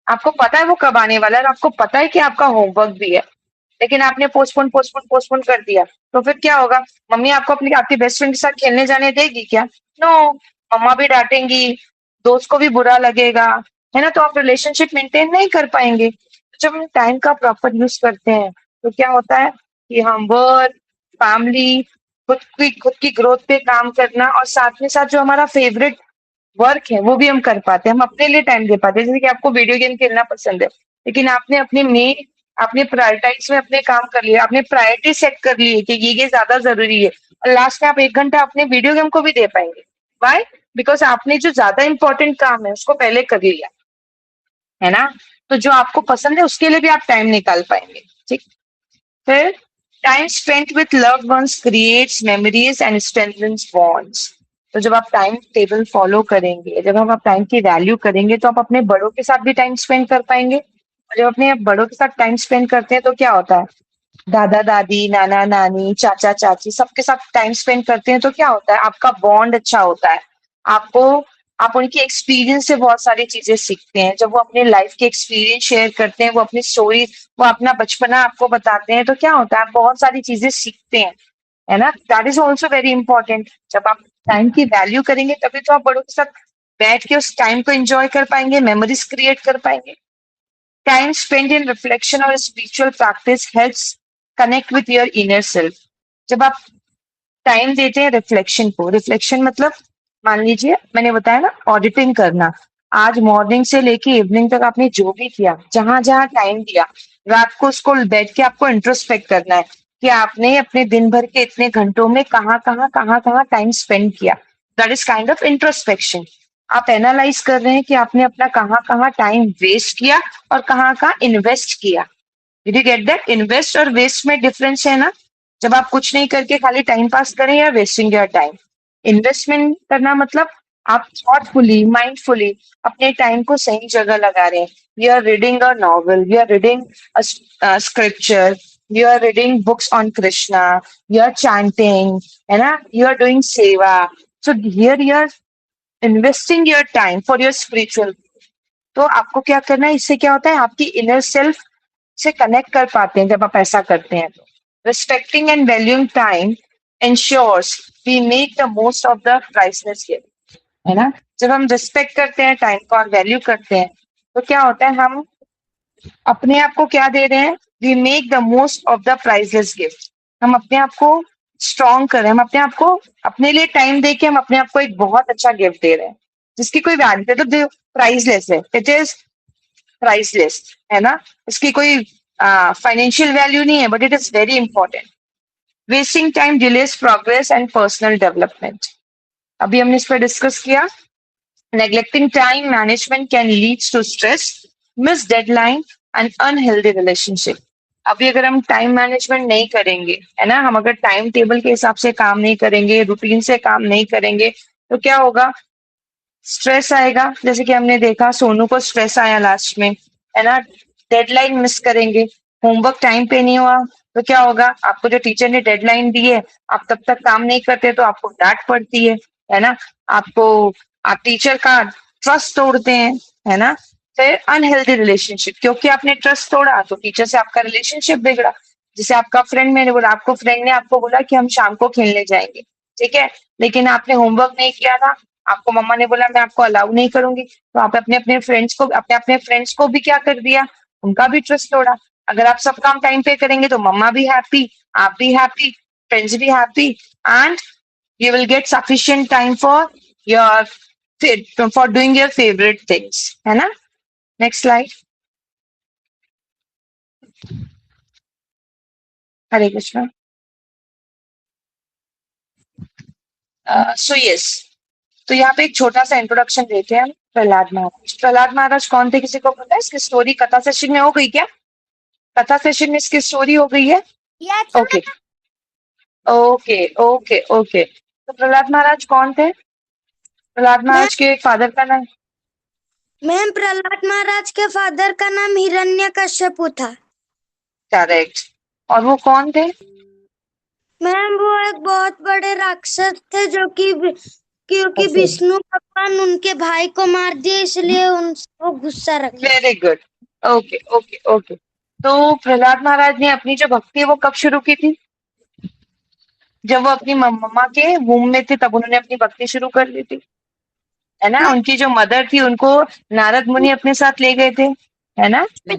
Speaker 5: आपको पता है वो कब आने वाला है, और आपको पता है कि आपका होमवर्क भी है, लेकिन आपने पोस्टपोन कर दिया, तो फिर क्या होगा? मम्मी आपको आपके बेस्ट फ्रेंड के साथ खेलने जाने देगी क्या? नो, मम्मा भी डांटेंगी, दोस्त को भी बुरा लगेगा, है ना। तो आप रिलेशनशिप मेंटेन नहीं कर पाएंगे। जब हम टाइम का प्रॉपर यूज करते हैं तो क्या होता है कि हम वर्क, फैमिली, खुद की ग्रोथ पे काम करना, और साथ में साथ जो हमारा फेवरेट वर्क है वो भी हम कर पाते हैं, हम अपने लिए टाइम दे पाते हैं। जैसे कि आपको वीडियो गेम खेलना पसंद है, लेकिन आपने प्रायोरिटाइज में अपने काम कर लिया, आपने प्रायोरिटी सेट कर ली है कि ये ज्यादा जरूरी है, और लास्ट में आप 1 घंटा अपने वीडियो गेम को भी दे पाएंगे। वाई? बिकॉज आपने जो ज्यादा इंपॉर्टेंट काम है उसको पहले कर लिया, है ना। तो जो आपको पसंद है उसके लिए भी आप टाइम निकाल पाएंगे। ठीक, फिर time spent with loved ones creates memories and strengthens bonds. तो जब आप टाइम टेबल फॉलो करेंगे, जब हम टाइम की वैल्यू करेंगे, तो आप अपने बड़ों के साथ भी टाइम स्पेंड कर पाएंगे। और जब अपने बड़ों के साथ टाइम स्पेंड करते हैं तो क्या होता है, दादा दादी, नाना नानी, चाचा चाची, सबके साथ टाइम स्पेंड करते हैं तो क्या होता है, आपका बॉन्ड अच्छा होता है। आप उनकी एक्सपीरियंस से बहुत सारी चीजें सीखते हैं। जब वो अपने लाइफ के एक्सपीरियंस शेयर करते हैं, वो अपनी स्टोरी, वो अपना बचपना आपको बताते हैं, तो क्या होता है, आप बहुत सारी चीजें सीखते हैं, है ना। That is also very important. जब आप टाइम की वैल्यू करेंगे तभी तो आप बड़ों के साथ बैठ के उस टाइम को एंजॉय कर पाएंगे, मेमोरीज क्रिएट कर पाएंगे। टाइम स्पेंड इन रिफ्लेक्शन और spiritual practice helps connect with your inner self. जब आप टाइम देते हैं रिफ्लेक्शन को, रिफ्लेक्शन मतलब मान लीजिए मैंने बताया ना, ऑडिटिंग करना, आज मॉर्निंग से लेके इवनिंग तक आपने जो भी किया, जहां जहां टाइम दिया, रात को उसको बैठ के आपको इंट्रोस्पेक्ट करना है कि आपने अपने दिन भर के इतने घंटों में कहाँ टाइम स्पेंड किया। That is kind of introspection. आप एनालाइज कर रहे हैं कि आपने अपना कहाँ टाइम वेस्ट किया और कहाँ इन्वेस्ट किया। Did you get that? Invest और वेस्ट में डिफरेंस है ना। जब आप कुछ नहीं करके खाली टाइम पास करें या वेस्टिंग योर टाइम। इन्वेस्टमेंट करना मतलब आप थॉटफुली, माइंडफुली अपने टाइम को सही जगह लगा रहे हैं। You are reading a novel, you are reading scripture, you are reading books on Krishna, you are chanting, है ना, you are doing seva. So here you are investing your time for your spiritual. तो आपको क्या करना है, इससे क्या होता है, आपकी इनर सेल्फ से कनेक्ट कर पाते हैं जब आप ऐसा करते हैं. तो respecting and valuing time ensures we make the most of the priceless gift, है ना. जब हम रिस्पेक्ट करते हैं टाइम को और वैल्यू करते हैं तो क्या होता है, हम अपने आप को क्या दे रहे हैं, we make the most of the priceless gift. हम अपने आप को स्ट्रॉन्ग कर रहे हैं, हम अपने आप को, अपने लिए टाइम दे के हम अपने आप को एक बहुत अच्छा गिफ्ट दे रहे हैं जिसकी कोई वैल्यू, तो प्राइसलेस है, इट इज प्राइसलेस, है ना. इसकी कोई फाइनेंशियल वैल्यू नहीं है, but it is very important. Wasting time delays progress and personal development. अभी हमने इस पर डिस्कस किया. Neglecting time management can leads to stress, miss deadline and unhealthy relationship. अभी अगर हम टाइम मैनेजमेंट नहीं करेंगे, है ना, हम अगर टाइम टेबल के हिसाब से काम नहीं करेंगे, रूटीन से काम नहीं करेंगे, तो क्या होगा, स्ट्रेस आएगा. जैसे कि हमने देखा सोनू को स्ट्रेस आया लास्ट में, है ना. डेडलाइन मिस करेंगे, होमवर्क टाइम पे नहीं हुआ तो क्या होगा, आपको जो टीचर ने डेडलाइन दी है आप तब तक काम नहीं करते तो आपको डांट पड़ती है ना. आपको, आप टीचर का ट्रस्ट तोड़ते हैं, है ना. फिर अनहेल्दी रिलेशनशिप, क्योंकि आपने ट्रस्ट तोड़ा तो टीचर से आपका रिलेशनशिप बिगड़ा. जैसे आपका फ्रेंड, मैंने बोला आपको, फ्रेंड ने आपको बोला कि हम शाम को खेलने जाएंगे, ठीक है, लेकिन आपने होमवर्क नहीं किया था, आपको मम्मा ने बोला मैं आपको अलाउ नहीं करूंगी, तो आप अपने अपने फ्रेंड्स को भी क्या कर दिया, उनका भी ट्रस्ट तोड़ा. अगर आप सब काम टाइम पे करेंगे तो मम्मा भी हैप्पी, आप भी हैप्पी, फ्रेंड्स भी happy, and you will get sufficient time for doing your favourite things, है ना. Next slide. Hare Krishna. So yes, तो यहाँ पे एक छोटा सा इंट्रोडक्शन देते हैं हम. प्रहलाद महाराज. प्रहलाद महाराज कौन थे, किसी को पता है? इसकी स्टोरी कथा सेशन में हो गई क्या? कथा सेशन में इसकी स्टोरी हो गई है? Okay okay okay okay. तो प्रहलाद महाराज कौन थे? प्रहलाद महाराज के फादर का नाम?
Speaker 1: मैम, प्रहलाद महाराज के फादर का नाम हिरण्यकश्यपु था.
Speaker 5: करेक्ट. और वो कौन थे?
Speaker 1: मैम, वो एक बहुत बड़े राक्षस थे जो कि क्योंकि विष्णु भगवान उनके भाई को मार दिए, इसलिए उनको गुस्सा रखे.
Speaker 5: Very good. Okay okay okay. तो प्रहलाद महाराज ने अपनी जो भक्ति है वो कब शुरू की थी? जब वो अपनी मम्मा के वूम में थे तब उन्होंने अपनी भक्ति शुरू कर दी थी, है ना. उनकी जो मदर थी उनको नारद मुनि अपने साथ ले गए थे, है ना. Do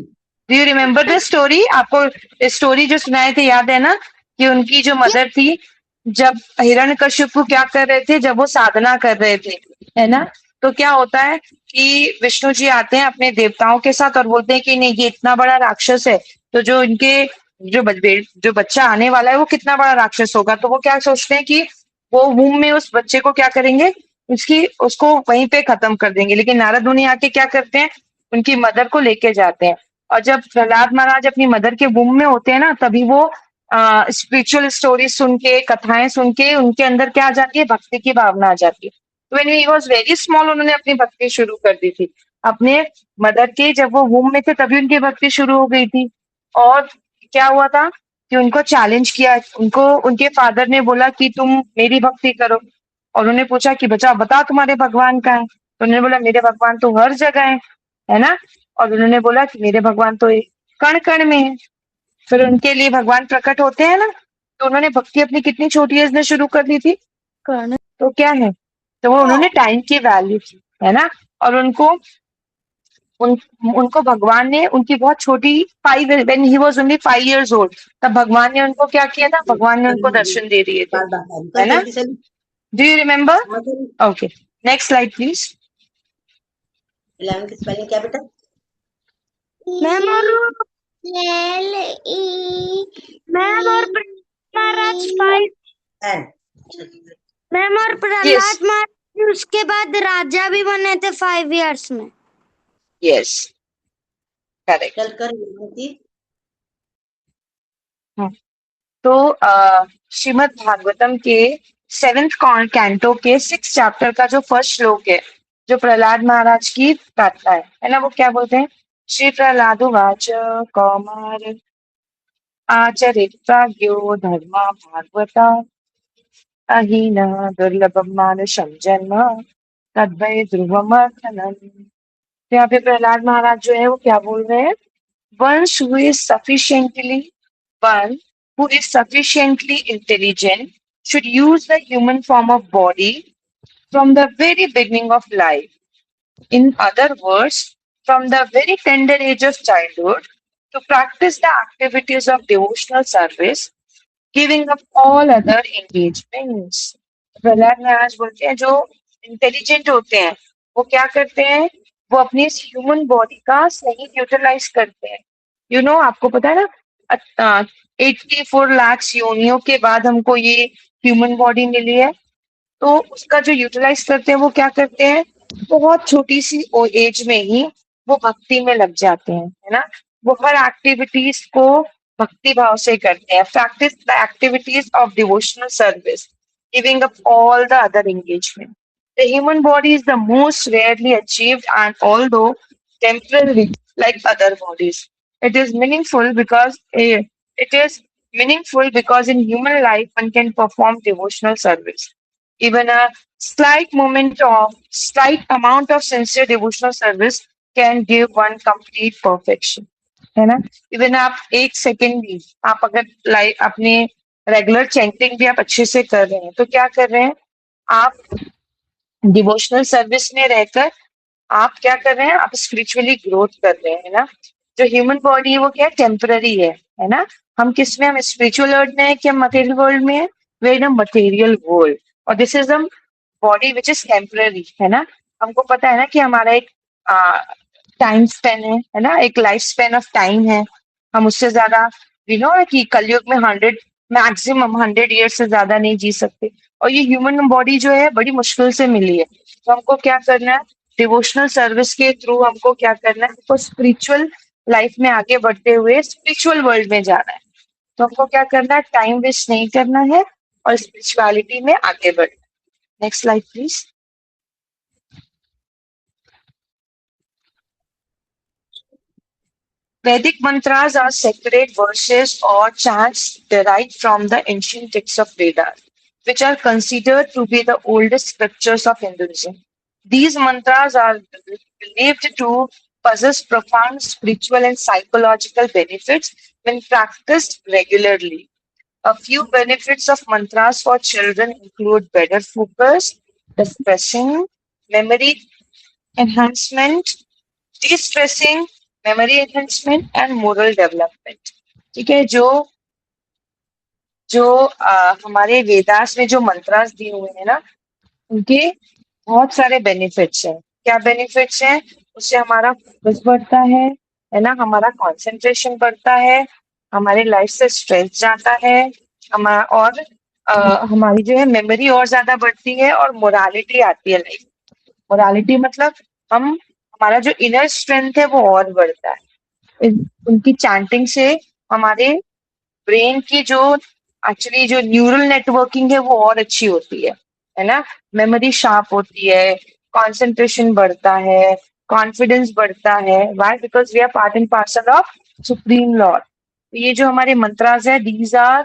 Speaker 5: you remember the story? आपको स्टोरी जो सुनाए थे याद है ना, कि उनकी जो मदर थी, जब हिरण्यकश्यप क्या कर रहे थे, जब वो साधना कर रहे थे, है ना, तो क्या होता है कि विष्णु जी आते हैं अपने देवताओं के साथ और बोलते हैं कि नहीं, ये इतना बड़ा राक्षस है, तो जो इनके जो बच्चा आने वाला है वो कितना बड़ा राक्षस होगा. तो वो क्या सोचते हैं कि वो वूम में उस बच्चे को क्या करेंगे, उसको वहीं पे खत्म कर देंगे. लेकिन नारद मुनि आके क्या करते हैं, उनकी मदर को लेके जाते हैं. और जब प्रहलाद महाराज अपनी मदर के वूम में होते हैं ना, तभी वो स्पिरिचुअल स्टोरी सुन के, कथाएं सुन के उनके अंदर क्या आ जाती है, भक्ति की भावना आ जाती है. When he was very small उन्होंने अपनी भक्ति शुरू कर दी थी. अपने मदर के जब वो वूम में थे तभी उनकी भक्ति शुरू हो गई थी. और क्या हुआ था कि उनको चैलेंज किया, उनको उनके फादर ने बोला कि तुम मेरी भक्ति करो. और उन्होंने पूछा कि बच्चा बता तुम्हारे भगवान कहाँ है. तो उन्होंने बोला मेरे भगवान तो हर जगह है ना. और उन्होंने बोला कि मेरे भगवान तो कण कण में है. फिर उनके लिए भगवान प्रकट होते हैं ना. तो उन्होंने भक्ति अपनी कितनी छोटी एज में शुरू कर दी थी, तो क्या है, तो वो उन्होंने टाइम की वैल्यू की, है ना. और उनको भगवान ने उनकी बहुत छोटी when he was only 5 years old, तब भगवान ने उनको क्या किया था, भगवान ने उनको दर्शन दे दिए थे, है ना. Do you remember? Okay. Next slide please.
Speaker 11: 11 की स्पेलिंग क्या बेटा?
Speaker 1: मैम, और महाराज 5. मैम, और प्रहलाद महाराज उसके बाद राजा भी बने थे 5 years में.
Speaker 5: Yes, correct.
Speaker 11: चल कर.
Speaker 5: तो श्रीमद् भागवतम के 7th कैंटो के 6th चैप्टर का जो फर्स्ट श्लोक है, जो प्रहलाद महाराज की प्रार्थना है ना, वो क्या बोलते हैं? श्री प्रहलाद उवाच कौमार आचरित्राज्ञो धर्मा भागवता अहीना दुर्लभम मानुषम जन्म तद्वै ध्रुवमर्हनम्। तो यहाँ पे प्रहलाद महाराज जो है वो क्या बोल रहे हैं? One who is sufficiently intelligent should use the human form of body from the very beginning of life. In other words, from the very tender age of childhood, to practice the activities of devotional service, giving up all other engagements. Prahlad महाराज बोलते हैं जो intelligent होते हैं वो क्या करते हैं? वो अपनी इस ह्यूमन बॉडी का सही यूटिलाइज करते हैं। आपको पता है ना, 84 लाख योनियों के बाद हमको ये ह्यूमन बॉडी मिली है। तो उसका जो यूटिलाइज करते हैं वो क्या करते हैं? बहुत छोटी सी एज में ही वो भक्ति में लग जाते हैं, है ना। वो हर एक्टिविटीज को भक्ति भाव से करते हैं। Practice the activities of devotional service, giving up all the other engagement. The human body is the most rarely achieved and although temporary like other bodies, it is meaningful because in human life one can perform devotional service. Even a slight amount of sincere devotional service can give one complete perfection, है ना। Even आप एक second भी आप अगर अपने regular chanting भी आप अच्छे से कर रहे हैं तो क्या कर रहे हैं? आप डिवोशनल सर्विस में रहकर आप क्या कर रहे हैं? आप स्पिरिचुअली ग्रोथ कर रहे हैं ना। जो ह्यूमन बॉडी है वो क्या टेम्पररी है ना। हम किस में, हम स्पिरिचुअल वर्ल्ड में है कि हम मटेरियल वर्ल्ड में है? वे इन मटेरियल वर्ल्ड, और this is a body which is temporary, है ना। हमको पता है ना कि हमारा एक टाइम स्पेन है ना, एक लाइफ स्पेन ऑफ टाइम है। हम उससे ज्यादा कि कलयुग में 100 मैक्सिमम 100 ईयर्स से ज्यादा नहीं जी सकते। और ये ह्यूमन बॉडी जो है बड़ी मुश्किल से मिली है। तो हमको क्या करना है? डिवोशनल सर्विस के थ्रू हमको क्या करना है? तो स्पिरिचुअल लाइफ में आगे बढ़ते हुए स्पिरिचुअल वर्ल्ड में जाना है। तो हमको क्या करना है? टाइम वेस्ट नहीं करना है और स्पिरिचुअलिटी में आगे बढ़ना है। Next slide please. Vedic mantras are sacred verses or chants derived from the ancient texts of Vedas, which are considered to be the oldest scriptures of Hinduism. These mantras are believed to possess profound spiritual and psychological benefits when practiced regularly. A few benefits of mantras for children include better focus, de-stressing, memory enhancement, de-stressing, memory enhancement and moral development. ठीक है, जो हमारे वेदास में जो मंत्रास दिए हुए हैं ना, उनके बहुत सारे बेनिफिट्स हैं। क्या बेनिफिट्स हैं? उससे हमारा फोकस बढ़ता है ना, हमारा कंसंट्रेशन बढ़ता है, हमारे लाइफ से स्ट्रेस जाता है, और हमारी जो है मेमोरी और ज्यादा बढ़ती है और मोरालिटी आती है लाइफ। मोरालिटी मतलब हमारा जो इनर स्ट्रेंथ है वो और बढ़ता है। उनकी चैंटिंग से हमारे ब्रेन की जो एक्चुअली जो न्यूरल नेटवर्किंग है वो और अच्छी होती है ना। मेमोरी शार्प होती है, कंसंट्रेशन बढ़ता है, कॉन्फिडेंस बढ़ता है। Why? Because we are part and parcel of supreme lord. ये जो हमारे मंत्रास है, these are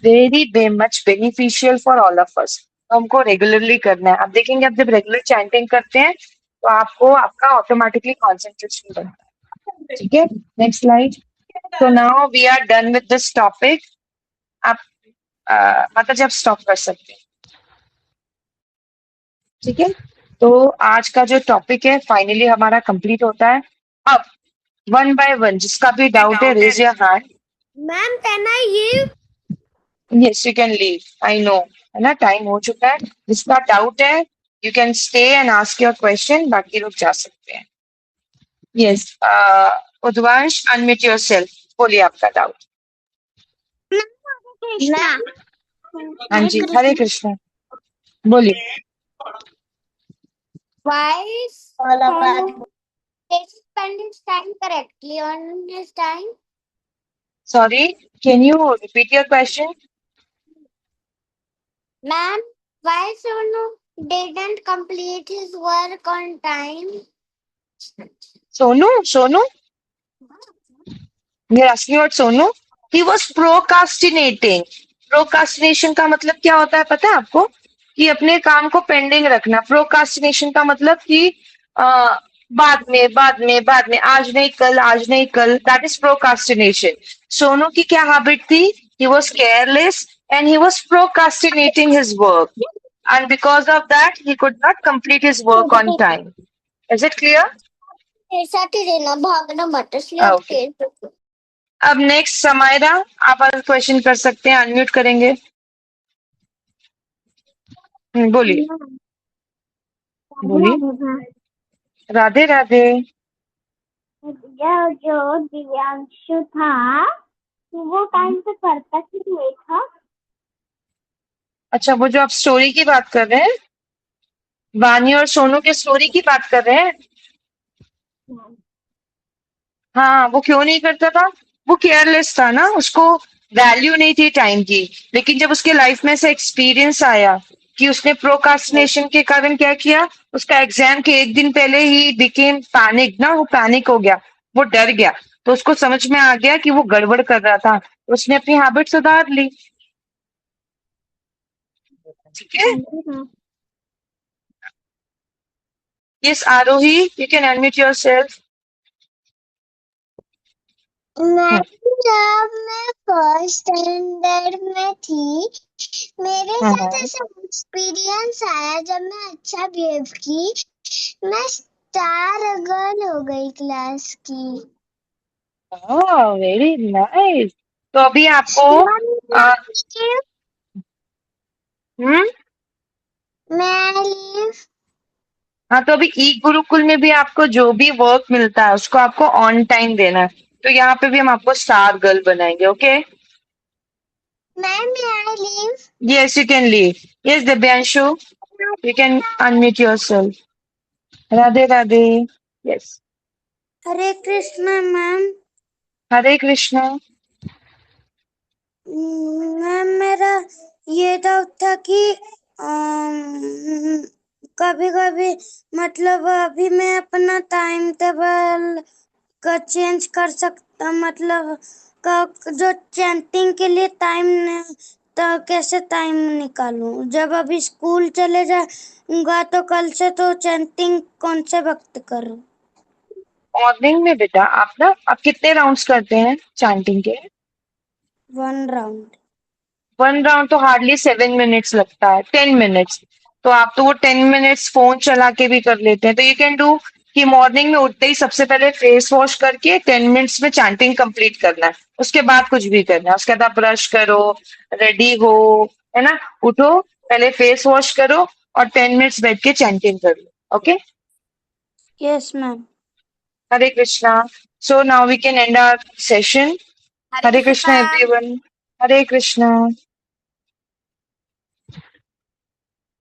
Speaker 5: very much beneficial for all of us. तो हमको रेगुलरली करना है। आप देखेंगे, आप जब रेगुलर चैंटिंग करते हैं तो आपका ऑटोमेटिकली कॉन्सेंट्रेशन बढ़ता है। ठीक है, नेक्स्ट स्लाइड। तो now we are done with this topic. आप माता जी आप स्टॉप कर सकते हैं। ठीक है, तो आज का जो टॉपिक है फाइनली हमारा कंप्लीट होता है। अब 1 by 1 जिसका भी डाउट है, raise your hand.
Speaker 4: Ma'am can I leave?
Speaker 5: Yes you can leave, I know, है ना, टाइम हो चुका है। जिसका डाउट है you can stay and ask your question, बाकी लोग जा सकते हैं। Yes, उद्वांश unmute yourself, बोलिए आपका डाउट। हाँ जी, हरे कृष्णा, बोलिए।
Speaker 4: Why is spending time correctly on his time?
Speaker 5: Sorry, can you repeat your question?
Speaker 4: Ma'am, why Sonu didn't complete his work on time?
Speaker 5: Sonu? You're asking about Sonu? He was procrastinating. Procrastination का मतलब क्या होता है पता है आपको? कि अपने काम को पेंडिंग रखना. Procrastination का मतलब कि बाद में, आज नहीं कल. That is procrastination. सोनू की क्या हैबिट थी? He was careless and he was procrastinating his work. And because of that, he could not complete his work on time. Is it clear?
Speaker 4: मेरे साथ ही रहना, भागना मत, इसलिए
Speaker 5: हाँ,
Speaker 4: आप
Speaker 5: okay.
Speaker 4: खेल सकते हो।
Speaker 5: अब नेक्स्ट समायरा, आप क्वेश्चन कर सकते हैं, अनम्यूट करेंगे. बोलिए बोलिए. राधे राधे.
Speaker 4: जो दिव्यांशु था वो टाइम पे करता क्यों नहीं था?
Speaker 5: अच्छा, वो जो आप स्टोरी की बात कर रहे हैं, वानी और सोनू के स्टोरी की बात कर रहे हैं. हाँ, वो क्यों नहीं करता था? वो केयरलेस था ना, उसको वैल्यू नहीं थी टाइम की. लेकिन जब उसके लाइफ में से एक्सपीरियंस आया कि उसने प्रोकास्टिनेशन के कारण क्या किया, उसका एग्जाम के एक दिन पहले ही बिकेम पैनिक ना, वो पैनिक हो गया, वो डर गया. तो उसको समझ में आ गया कि वो गड़बड़ कर रहा था, तो उसने अपनी हैबिट सुधार ली. ठीक है. Yes Arohi, you can unmute yourself.
Speaker 4: मैं जब मैं फर्स्ट स्टैंडर्ड में थी, मेरे साथ ऐसा एक्सपीरियंस आया जब मैं अच्छा बिहेव की, मैं स्टार गर्ल हो गई क्लास की.
Speaker 5: Very nice. तो अभी आपको हाँ, तो अभी ई गुरुकुल में भी आपको जो भी वर्क मिलता है उसको आपको ऑन टाइम देना है. तो यहाँ पे भी हम आपको स्टार गर्ल बनाएंगे. Okay. Yes, you can leave. Yes Divyanshu, you can unmute yourself. Radhe Radhe. Yes.
Speaker 4: Hare Krishna ma'am.
Speaker 5: Hare Krishna.
Speaker 4: Ma'am मेरा ये डाउट था कि कभी कभी मतलब अभी मैं अपना टाइम टेबल का चेंज कर सकता, मतलब का जो चैंटिंग के लिए टाइम तो कैसे टाइम निकालूं? जब अभी स्कूल चले जाऊंगा तो कल से तो चैंटिंग कौन से वक्त करूं?
Speaker 5: मॉर्निंग में बेटा आप कितने राउंड्स करते हैं चैंटिंग के?
Speaker 4: 1 राउंड.
Speaker 5: 1 राउंड तो हार्डली 7 मिनट्स लगता है, 10 मिनट्स. तो आप तो वो 10 मिनट्स फोन चला के भी कर लेते हैं. तो यू कैन डू कि मॉर्निंग में उठते ही सबसे पहले फेस वॉश करके 10 मिनट्स में चैंटिंग कंप्लीट करना है. उसके बाद कुछ भी करना है. उसके बाद आप ब्रश करो, रेडी हो, है ना, उठो, पहले फेस वॉश करो और 10 मिनट्स बैठ के चैंटिंग कर लो. Okay.
Speaker 4: Yes ma'am.
Speaker 5: Hare Krishna. So now we can end our session. Hare Krishna everyone. Hare Krishna.